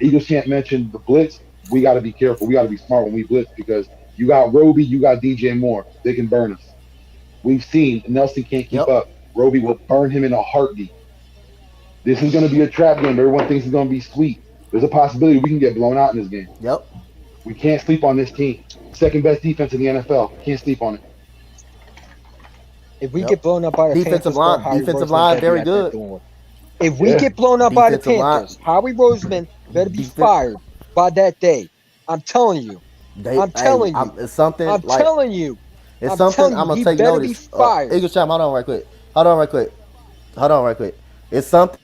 Eagles can't mention the blitz. We got to be careful. We got to be smart when we blitz because you got Roby, you got DJ Moore. They can burn us. We've seen Nelson can't keep Yep. up. Roby will burn him in a heartbeat. This is going to be a trap game. Everyone thinks it's going to be sweet. There's a possibility we can get blown out in this game. Yep. We can't sleep on this team. Second best defense in the NFL. Can't sleep on it. If we Yep. get blown up by the Defensive Panthers, bro, line. Howie Defensive Roseman line better be very at that good. door. If we Yeah. get blown up by the Defensive line. Panthers, Howie Roseman better be Defense. fired by that day. I'm telling you. They. I'm Hey, telling you. it's something I'm like telling you. it's I'm something telling I'm you. gonna He take better be notice. fired. Eagle Cham, hold on right quick. Hold on right quick. Hold on right quick. It's something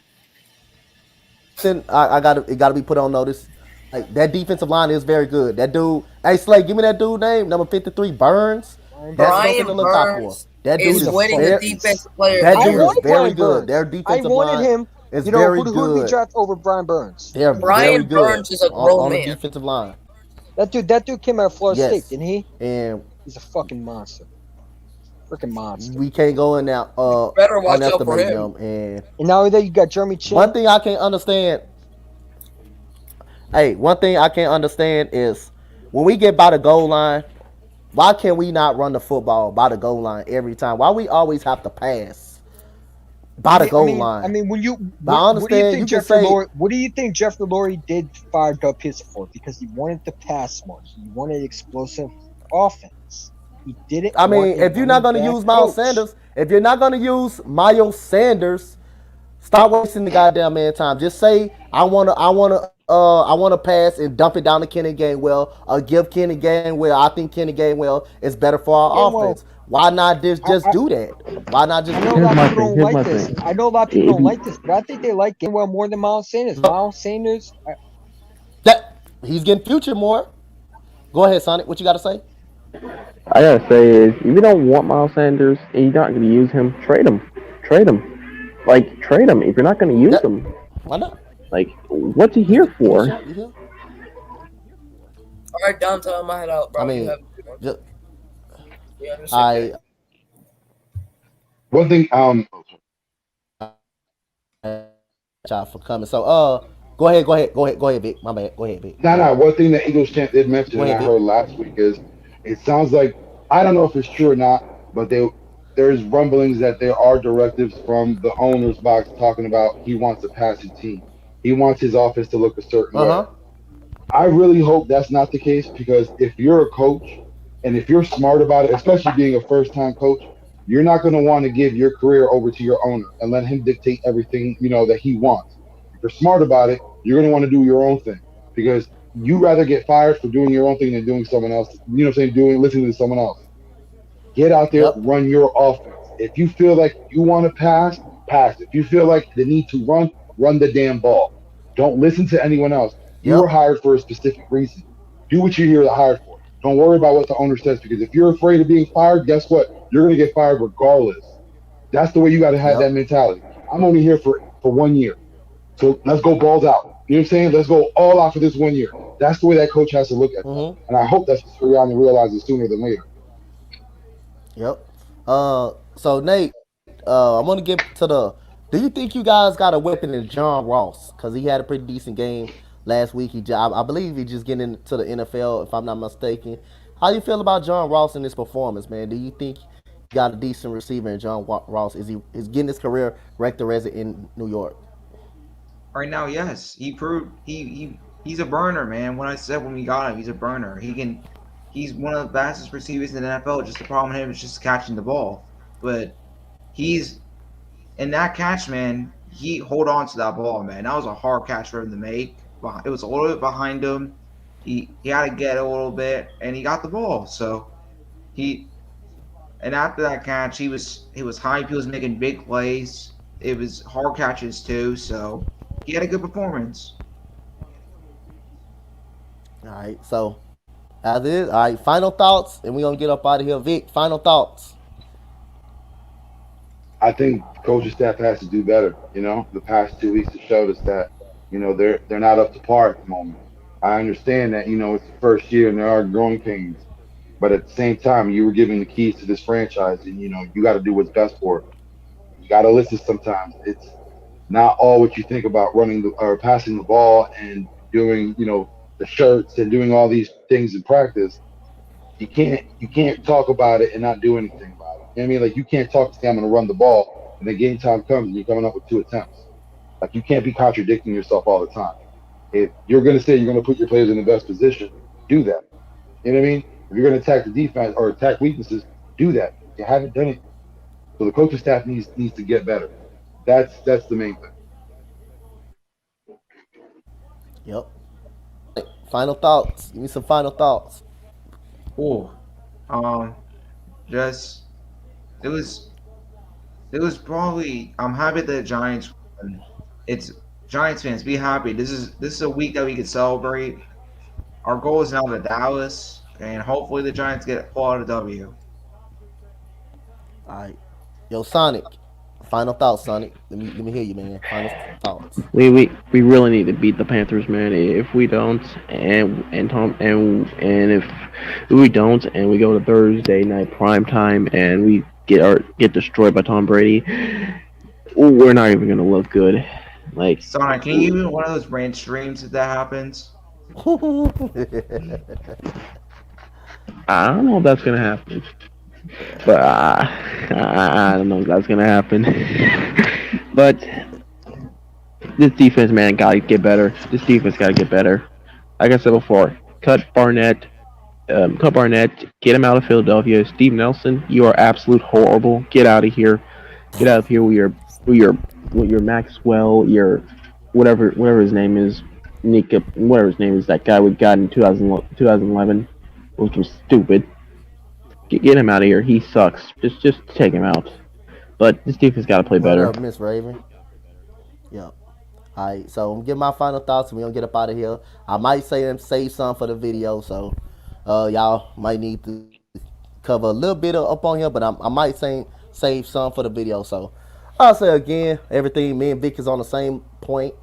I got to it got to be put on notice. Like that defensive line is very good. That dude, hey Slay, give me that dude name, number 53, Burns. Brian That's Burns. something to Brian look out for. Burns That dude is He's a is winning the fucking very beast. Defensive Player of the that I dude is Year. wanted very Brian good. Their Burns. I defensive wanted line him. is You know, very who did we good. draft over Brian Burns? They're very Brian good Burns is a grown on the man. defensive line. That dude came out of Florida State, Yes, didn't he? and He's a fucking monster. Freaking monster. we can't go in now Better watch out for underestimating him. them. And And now that you got Jeremy one Chin, thing I can't understand, hey, one thing I can't understand is when we get by the goal line, why can't we not run the football by the goal line every time? Why we always have to pass I by the mean, I goal mean, I line? mean, when you But I what do you understand think you can Jeffrey say, Lurie? What do you think Jeffrey Lurie did fire Doug Peterson for? Because he wanted to pass more. He wanted explosive offense. He didn't I want mean, a if you're not running gonna back use Miles coach. Sanders, if you're not gonna use Miles Sanders, stop wasting the goddamn man time. Just say I wanna pass and dump it down to Kenny Gainwell, or give Kenny Gainwell. I think Kenny Gainwell is better for our Again, well, offense. Why not I, just I do that? Why not I just know do a Here's lot that? of my people thing. don't Here's like my this. thing. I know a lot of people If don't you, like this, but I think they like Gainwell more than Miles Sanders. So Miles Sanders, that he's getting future more. Go ahead, Sonic. What you got to say? I gotta say is, if you don't want Miles Sanders and you're not gonna use him, trade him. Trade him. Like trade him if you're not gonna use That him. why not? Like what's he Let's here give me a for? shot. You here? All right, Donte, I'm gonna head out, I bro. You mean, have a good one. just, You understand? I One thing, y'all for coming. So go ahead, Vic. My bad. Go ahead, Vic. nah, Go nah. ahead. One thing that Eagles champ did mention, Go and ahead, I Vic. heard last week, is it sounds like I don't know if it's true or not, but there's rumblings that there are directives from the owner's box talking about he wants a passing team. He wants his offense to look a certain Uh way. huh. I really hope that's not the case because if you're a coach and if you're smart about it, especially being a first time coach, you're not going to want to give your career over to your owner and let him dictate everything, that he wants. If you're smart about it, you're going to want to do your own thing because you rather get fired for doing your own thing than doing someone else, what I'm saying, doing listening to someone else. Get out there, Yep. run your offense. If you feel like you want to pass, pass. If you feel like the need to run the damn ball. Don't listen to anyone else. You were Yep. hired for a specific reason. Do what you're here to hired for. Don't worry about what the owner says because if you're afraid of being fired, guess what? You're going to get fired regardless. That's the way you got to have that Yep. mentality. I'm only here for 1 year. So let's go balls out. You know what I'm saying? Let's go all out for this 1 year. That's the way that coach has to look at that. Mhm. And I hope that's what Sirianni realizes sooner than later. Yep. So Nate, I'm gonna get to the. Do you think you guys got a weapon in John Ross? Cause he had a pretty decent game last week. I believe he just getting into the NFL, if I'm not mistaken. How you feel about John Ross in his performance, man? Do you think you got a decent receiver in John Ross? Is getting his career wrecked or is it in New York? Right now, yes, he proved he's a burner, man. When I said when we got him, he's a burner. He's one of the fastest receivers in the NFL. Just the problem with him is just catching the ball. But he's in that catch, man. He hold on to that ball, man. That was a hard catch for him to make. It was a little bit behind him. He had to get a little bit, and he got the ball. So he and after that catch, he was hype. He was making big plays. It was hard catches too. So he had a good performance. All right. So as is. All right. Final thoughts, and we gonna get up out of here. Vic, final thoughts. I think the coaching staff has to do better. The past 2 weeks have showed us that they're not up to par at the moment. I understand that it's the first year and there are growing pains, But at the same time, you were giving the keys to this franchise, and you got to do what's best for it. You got to listen sometimes. It's not all what you think about running or passing the ball and doing, the shirts and doing all these things in practice. You can't talk about it and not do anything about it. You know what I mean? Like you can't talk to say I'm going to run the ball, and then game time comes and you're coming up with two attempts. Like you can't be contradicting yourself all the time. If you're going to say you're going to put your players in the best position, do that. You know what I mean? If you're going to attack the defense or attack weaknesses, do that. You haven't done it, so the coaching staff needs to get better. That's the main thing. Yep. Final thoughts. Give me some final thoughts. Oh, um, just it was it was probably. I'm happy that the Giants won. It's Giants fans, be happy. This is a week that we can celebrate. Our goal is now to Dallas, and hopefully the Giants pull out a W. All right. Yo, Sonic. Final thoughts, Sonic. Let me hear you, man. Final thoughts. We really need to beat the Panthers, man. If we don't, and if we don't, and we go to Thursday night prime time, and we get destroyed by Tom Brady, we're not even gonna look good. Like Sonic, can you give me one of those rant streams if that happens? I don't know if that's gonna happen, but I don't know if that's gonna happen. But this defense, man, gotta get better. This defense gotta get better. Like I said before, cut Barnett, get him out of Philadelphia. Steve Nelson, you are absolute horrible. Get out of here. Get out of here with your Maxwell, your whatever his name is, Nick, whatever his name is, that guy we got in 2011, which was stupid. Get him out of here. He sucks. Just take him out. But this defense got to play What better. up, Miss Raven? Yep. All right, so I'm gonna give my final thoughts, and we gonna get up out of here. I might save some for the video, so y'all might need to cover a little bit up on here, but I might save some for the video. So I'll say again, everything. Me and Vic is on the same point.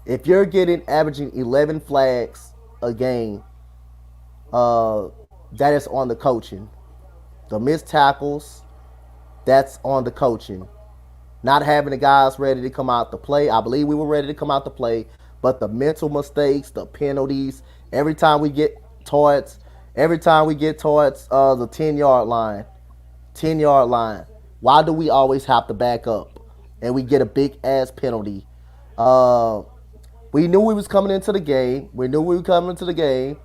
If you're getting averaging 11 flags a game, uh, that is on the coaching. The missed tackles, that's on the coaching. Not having the guys ready to come out to play. I believe we were ready to come out to play, but the mental mistakes, the penalties, every time we get towards the 10-yard line, 10-yard line, why do we always have to back up and we get a big ass penalty? Uh, we knew we was coming into the game. We knew we were coming into the game.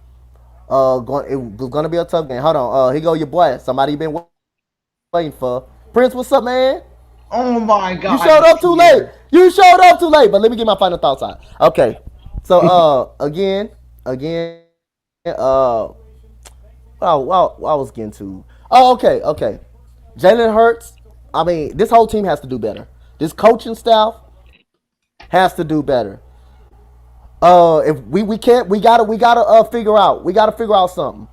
It was gonna be a tough game. Hold on. Here go your boy. Somebody you been waiting for. Prince, what's up, man? Oh my God! You showed up too late. You showed up too late. But let me get my final thoughts out. Okay. So again, what I was getting to. Oh, okay. Jalen Hurts. I mean, this whole team has to do better. This coaching staff has to do better. If we can't, we gotta figure out something.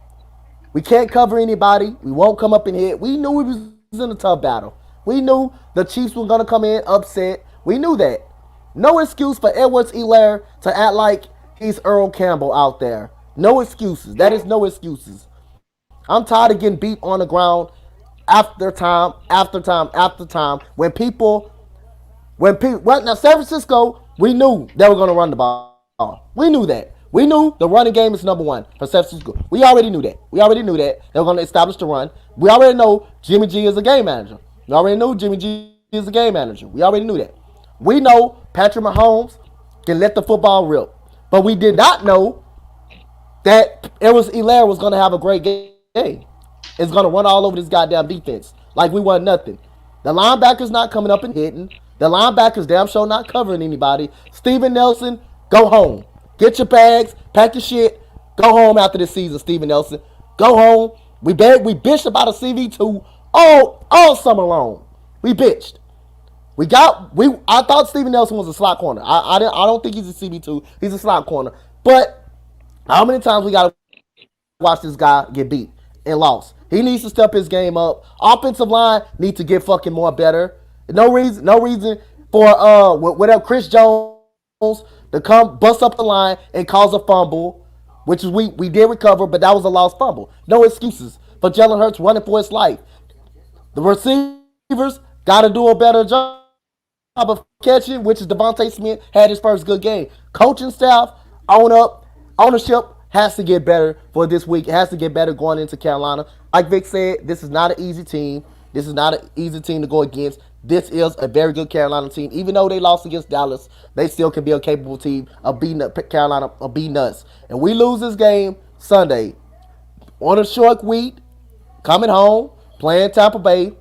We can't cover anybody. We won't come up and hit. We knew we was in a tough battle. We knew the Chiefs were gonna come in upset. We knew that. No excuse for Edwards-Helaire to act like he's Earl Campbell out there. No excuses. That is no excuses. I'm tired of getting beat on the ground after time after time after time. Now San Francisco, we knew they were gonna run the ball. We knew that. We knew the running game is number one for San Francisco. We already knew that. They were gonna establish the run. We already know Jimmy G is a game manager. We already knew Jimmy G is a game manager. We already knew that. We know Patrick Mahomes can let the football rip. But we did not know that Hilaire was going to have a great game. It's going to run all over this goddamn defense like we won nothing. The linebackers not coming up and hitting. The linebackers damn sure not covering anybody. Steven Nelson, go home. Get your bags, pack your shit, go home after this season, Steven Nelson. Go home. We bitched about a CV2 all summer long. We bitched. I thought Steven Nelson was a slot corner. I don't think he's a CB2. He's a slot corner. But how many times we gotta watch this guy get beat and lost? He needs to step his game up. Offensive line needs to get fucking more better. No reason for whatever Chris Jones to come bust up the line and cause a fumble. which is we did recover, but that was a lost fumble. No excuses for Jalen Hurts running for his life. The receivers got to do a better job of catching, which is Devontae Smith had his first good game. Coaching staff, own up, ownership has to get better for this week. It has to get better going into Carolina. Like Vic said, this is not an easy team. This is not an easy team to go against. This is a very good Carolina team. Even though they lost against Dallas, they still can be a capable team of beating Carolina, of beating us. And we lose this game Sunday on a short week, coming home, playing Tampa Bay.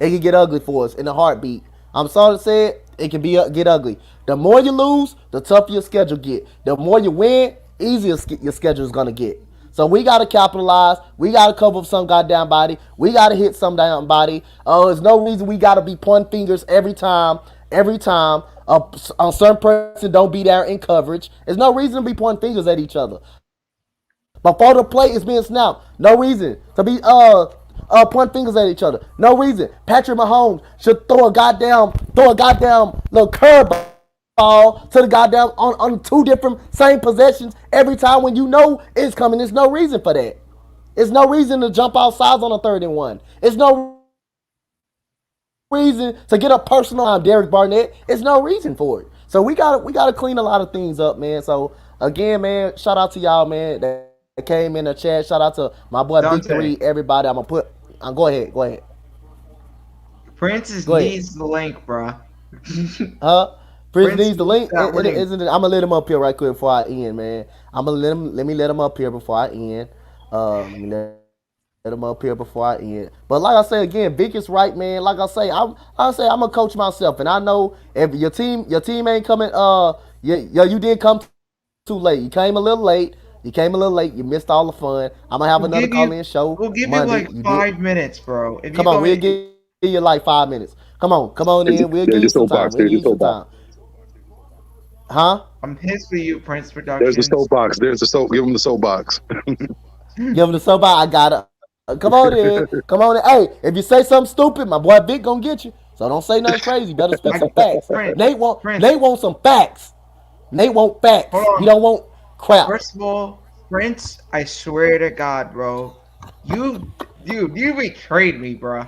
It can get ugly for us in a heartbeat. I'm sorry to say it, it can be get ugly. The more you lose, the tougher your schedule get. The more you win, easier your schedule is gonna get. So we gotta capitalize. We gotta cover up some goddamn body. We gotta hit some damn body. There's no reason we gotta be pointing fingers every time. Every time a certain person don't be there in coverage. There's no reason to be pointing fingers at each other. Before the play is being snapped, no reason to be pointing fingers at each other. No reason. Patrick Mahomes should throw a goddamn little curveball to the goddamn on two different same possessions every time when you know it's coming. There's no reason for that. There's no reason to jump outside on a 3rd and 1. There's no reason to get a personal Derek Barnett. There's no reason for it. So we gotta clean a lot of things up, man. So again, man, shout out to y'all, man, that came in the chat. Shout out to my boy Big Three, everybody. Go ahead, go ahead, Francis go ahead. needs the link, bruh. Prince Prince needs the needs link. that link. Isn't it? I'm gonna let him up here right quick before I end, man. I'm gonna let him. Let me let him up here before I end. Let me let him up here before I end. But like I say again, Vic is right, man. I'm gonna coach myself, and I know if your team ain't coming. You did come too late. You came a little late. You missed all the fun. I'm gonna have another call in show Monday. We'll You give did. you like 5 minutes, bro. If Come you on, go we'll in, give you like 5 minutes. Come on in. We'll give you some There's time. your We'll give you soapbox. some There's your time. soapbox. Huh? I'm pissed for you, Prince There's the Productions. soapbox. There's the soap. Give him the soapbox. Give him the soapbox. I got it. Come on in. Come on in. Hey, if you say something stupid, my boy Vic gonna get you. So don't say nothing crazy. Better speak I, some facts. Prince, Prince, Nate want some facts. Nate want hold facts. He on. don't want crap. First of all, Prince, I swear to God, bro, you betrayed me, bro.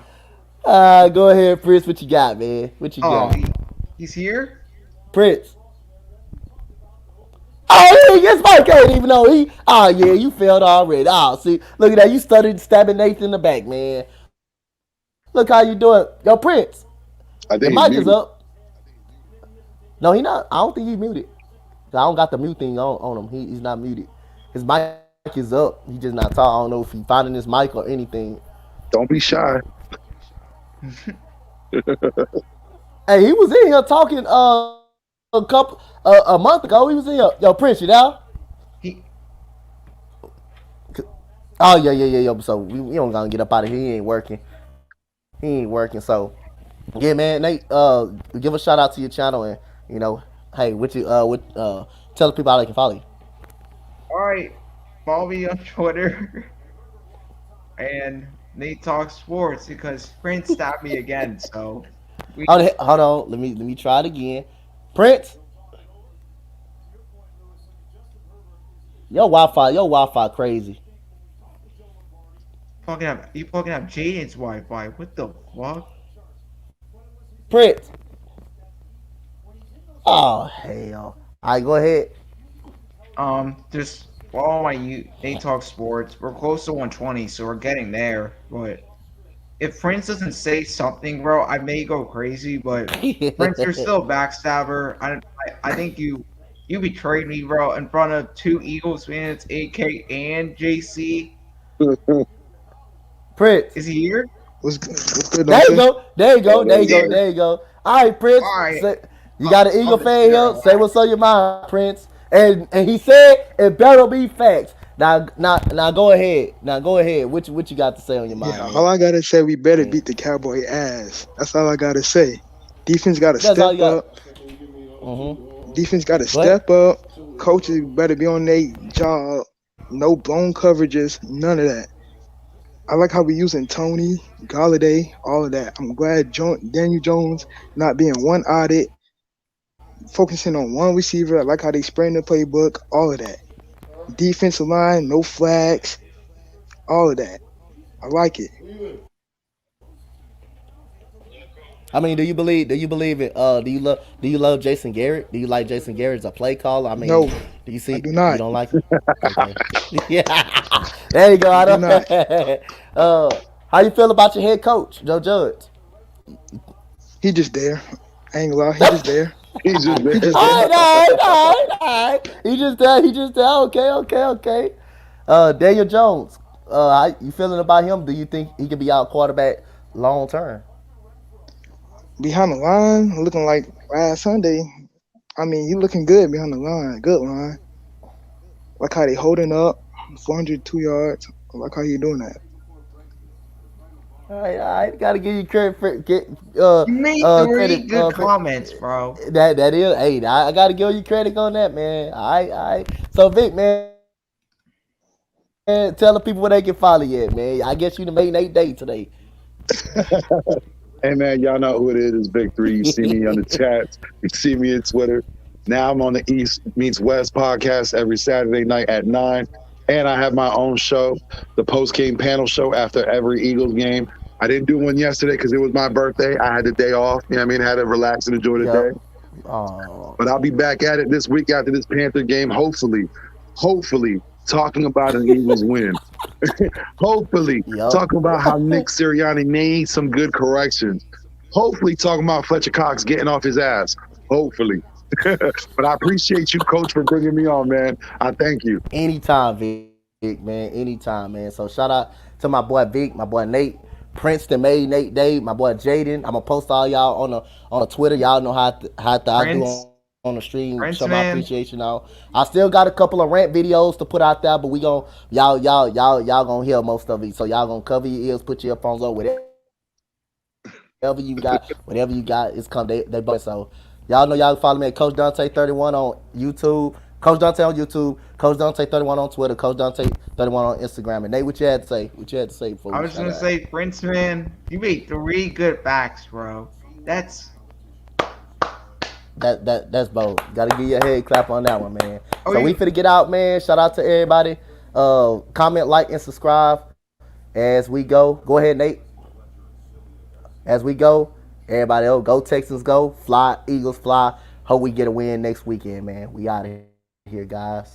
Go ahead, Prince. What you got, man? What you Oh, got? he's here. Prince. Oh, his mic ain't even know he. Oh yeah, you failed already. Oh, see, look at that. You started stabbing Nathan in the back, man. Look how you doing, yo, Prince. Your mic is I think up. he's muted. No, he not. I don't think he's muted. I don't got the mute thing on him. He's not muted. His mic is up. He just not talking. I don't know if he finding his mic or anything. Don't be shy. Hey, he was in here talking a month ago. He was in here. Yo, Prince, you there? He, Oh yeah. Yo, so we don't gonna get up out of here. He ain't working. He ain't working. So yeah, man, Nate. Give a shout out to your channel and you know, hey, tell the people how they can follow you. all right, follow me on Twitter and Nate Talk Sports because Prince stabbed me again. So we Hold on. Let me try it again. Prince, your Wi-Fi crazy. fucking have Jaden's Wi-Fi. What the fuck? Prince. Oh hell. All right, go ahead. Just follow my Nate Talk Sports. We're close to 120, so we're getting there. But if Prince doesn't say something, bro, I may go crazy. But Prince, you're still a backstabber. I think you betrayed me, bro, in front of two Eagles fans, AK and JC. Prince. Is he here? What's good, There you Donte? go. There you go. Oh, there There you you go. go. There you go. All right, Prince. All right. You got an Eagle I'm fan here. here. Say what's on your mind, Prince. And he said it better be facts. Now go ahead. Now go ahead. What you got to say on your mind, Yeah, man? all I gotta say, we better Yeah. beat the Cowboy ass. That's all I gotta say. Defense gotta That's all you step got. up. Mm-hmm. Defense gotta Go ahead. step up. Coaches better be on their job. No blown coverages. None of that. I like how we using Tony, Galladay, all of that. I'm glad Daniel Jones not being one audit, focusing on one receiver. I like how they spreading the playbook. All of that. Defensive line, no flags, all of that. I like it. I mean, do you believe it? Do you love Jason Garrett? Do you like Jason Garrett as a play caller? I mean, No, do you I see do you not. don't like him? Okay. Yeah. There you go. I I do not. don't, how you feel about your head coach, Joe Judge? He just there. I ain't gonna lie. He just there. He's just He there. just All there. right, all right, all right, all right. He just there. He just there. Okay, okay, okay. Daniel Jones. How you feeling about him? Do you think he could be our quarterback long term? Behind the line, looking like last Sunday. I mean, you looking good behind the line. Good line. Like how they holding up, 402 yards. I like how you doing that. All right, all right. Gotta give you credit for You made three credit good for comments, bro. that is. Hey, I gotta give you credit on that, man. All right, all right. So Vic, man, tell the people where they can follow you at, man. I guess you done made Nate day today. Hey man, y'all know who it is. It's Big Three. You see me on the chats. You see me on Twitter. Now I'm on the East Meets West podcast every Saturday night at 9. And I have my own show, the post game panel show after every Eagles game. I didn't do one yesterday because it was my birthday. I had the day off. You know what I mean? I had to relax and enjoy the Yep. day. Oh, But I'll be back at it this week after this Panther game. Hopefully, talking about an Eagles win. Hopefully, yep. talking about how Nick Sirianni made some good corrections. Hopefully, talking about Fletcher Cox getting off his ass. Hopefully. But I appreciate you, Coach, for bringing me on, man. I thank you. Anytime, Vic, man. Anytime, man. So shout out to my boy Vic, my boy Nate. Princeton made Nate Day, my boy Jaden. I'm gonna post all y'all on the Twitter. Y'all know how I do on Prince, the stream. Show my Prince, appreciation man. out. I still got a couple of rant videos to put out there, but we gon' y'all gonna hear most of it. So y'all gonna cover your ears, put your earphones on, whatever you got, it's come. They both there. So y'all know y'all can follow me at Coach Dante 31 on YouTube. Coach Dante on YouTube, Coach Dante 31 on Twitter, Coach Dante 31 on Instagram. And Nate, what you had to say? What you had to say before I we was shut gonna out? say, Prince, man. You made three good backs, bro. That's That's bold. Gotta give you a head clap on that one, man. oh So we you finna get out, man. Shout out to everybody. Comment, like, and subscribe as we go. Go ahead, Nate. As we go, everybody else, go Texans, go. Fly, Eagles, fly. Hope we get a win next weekend, man. We out of here, guys.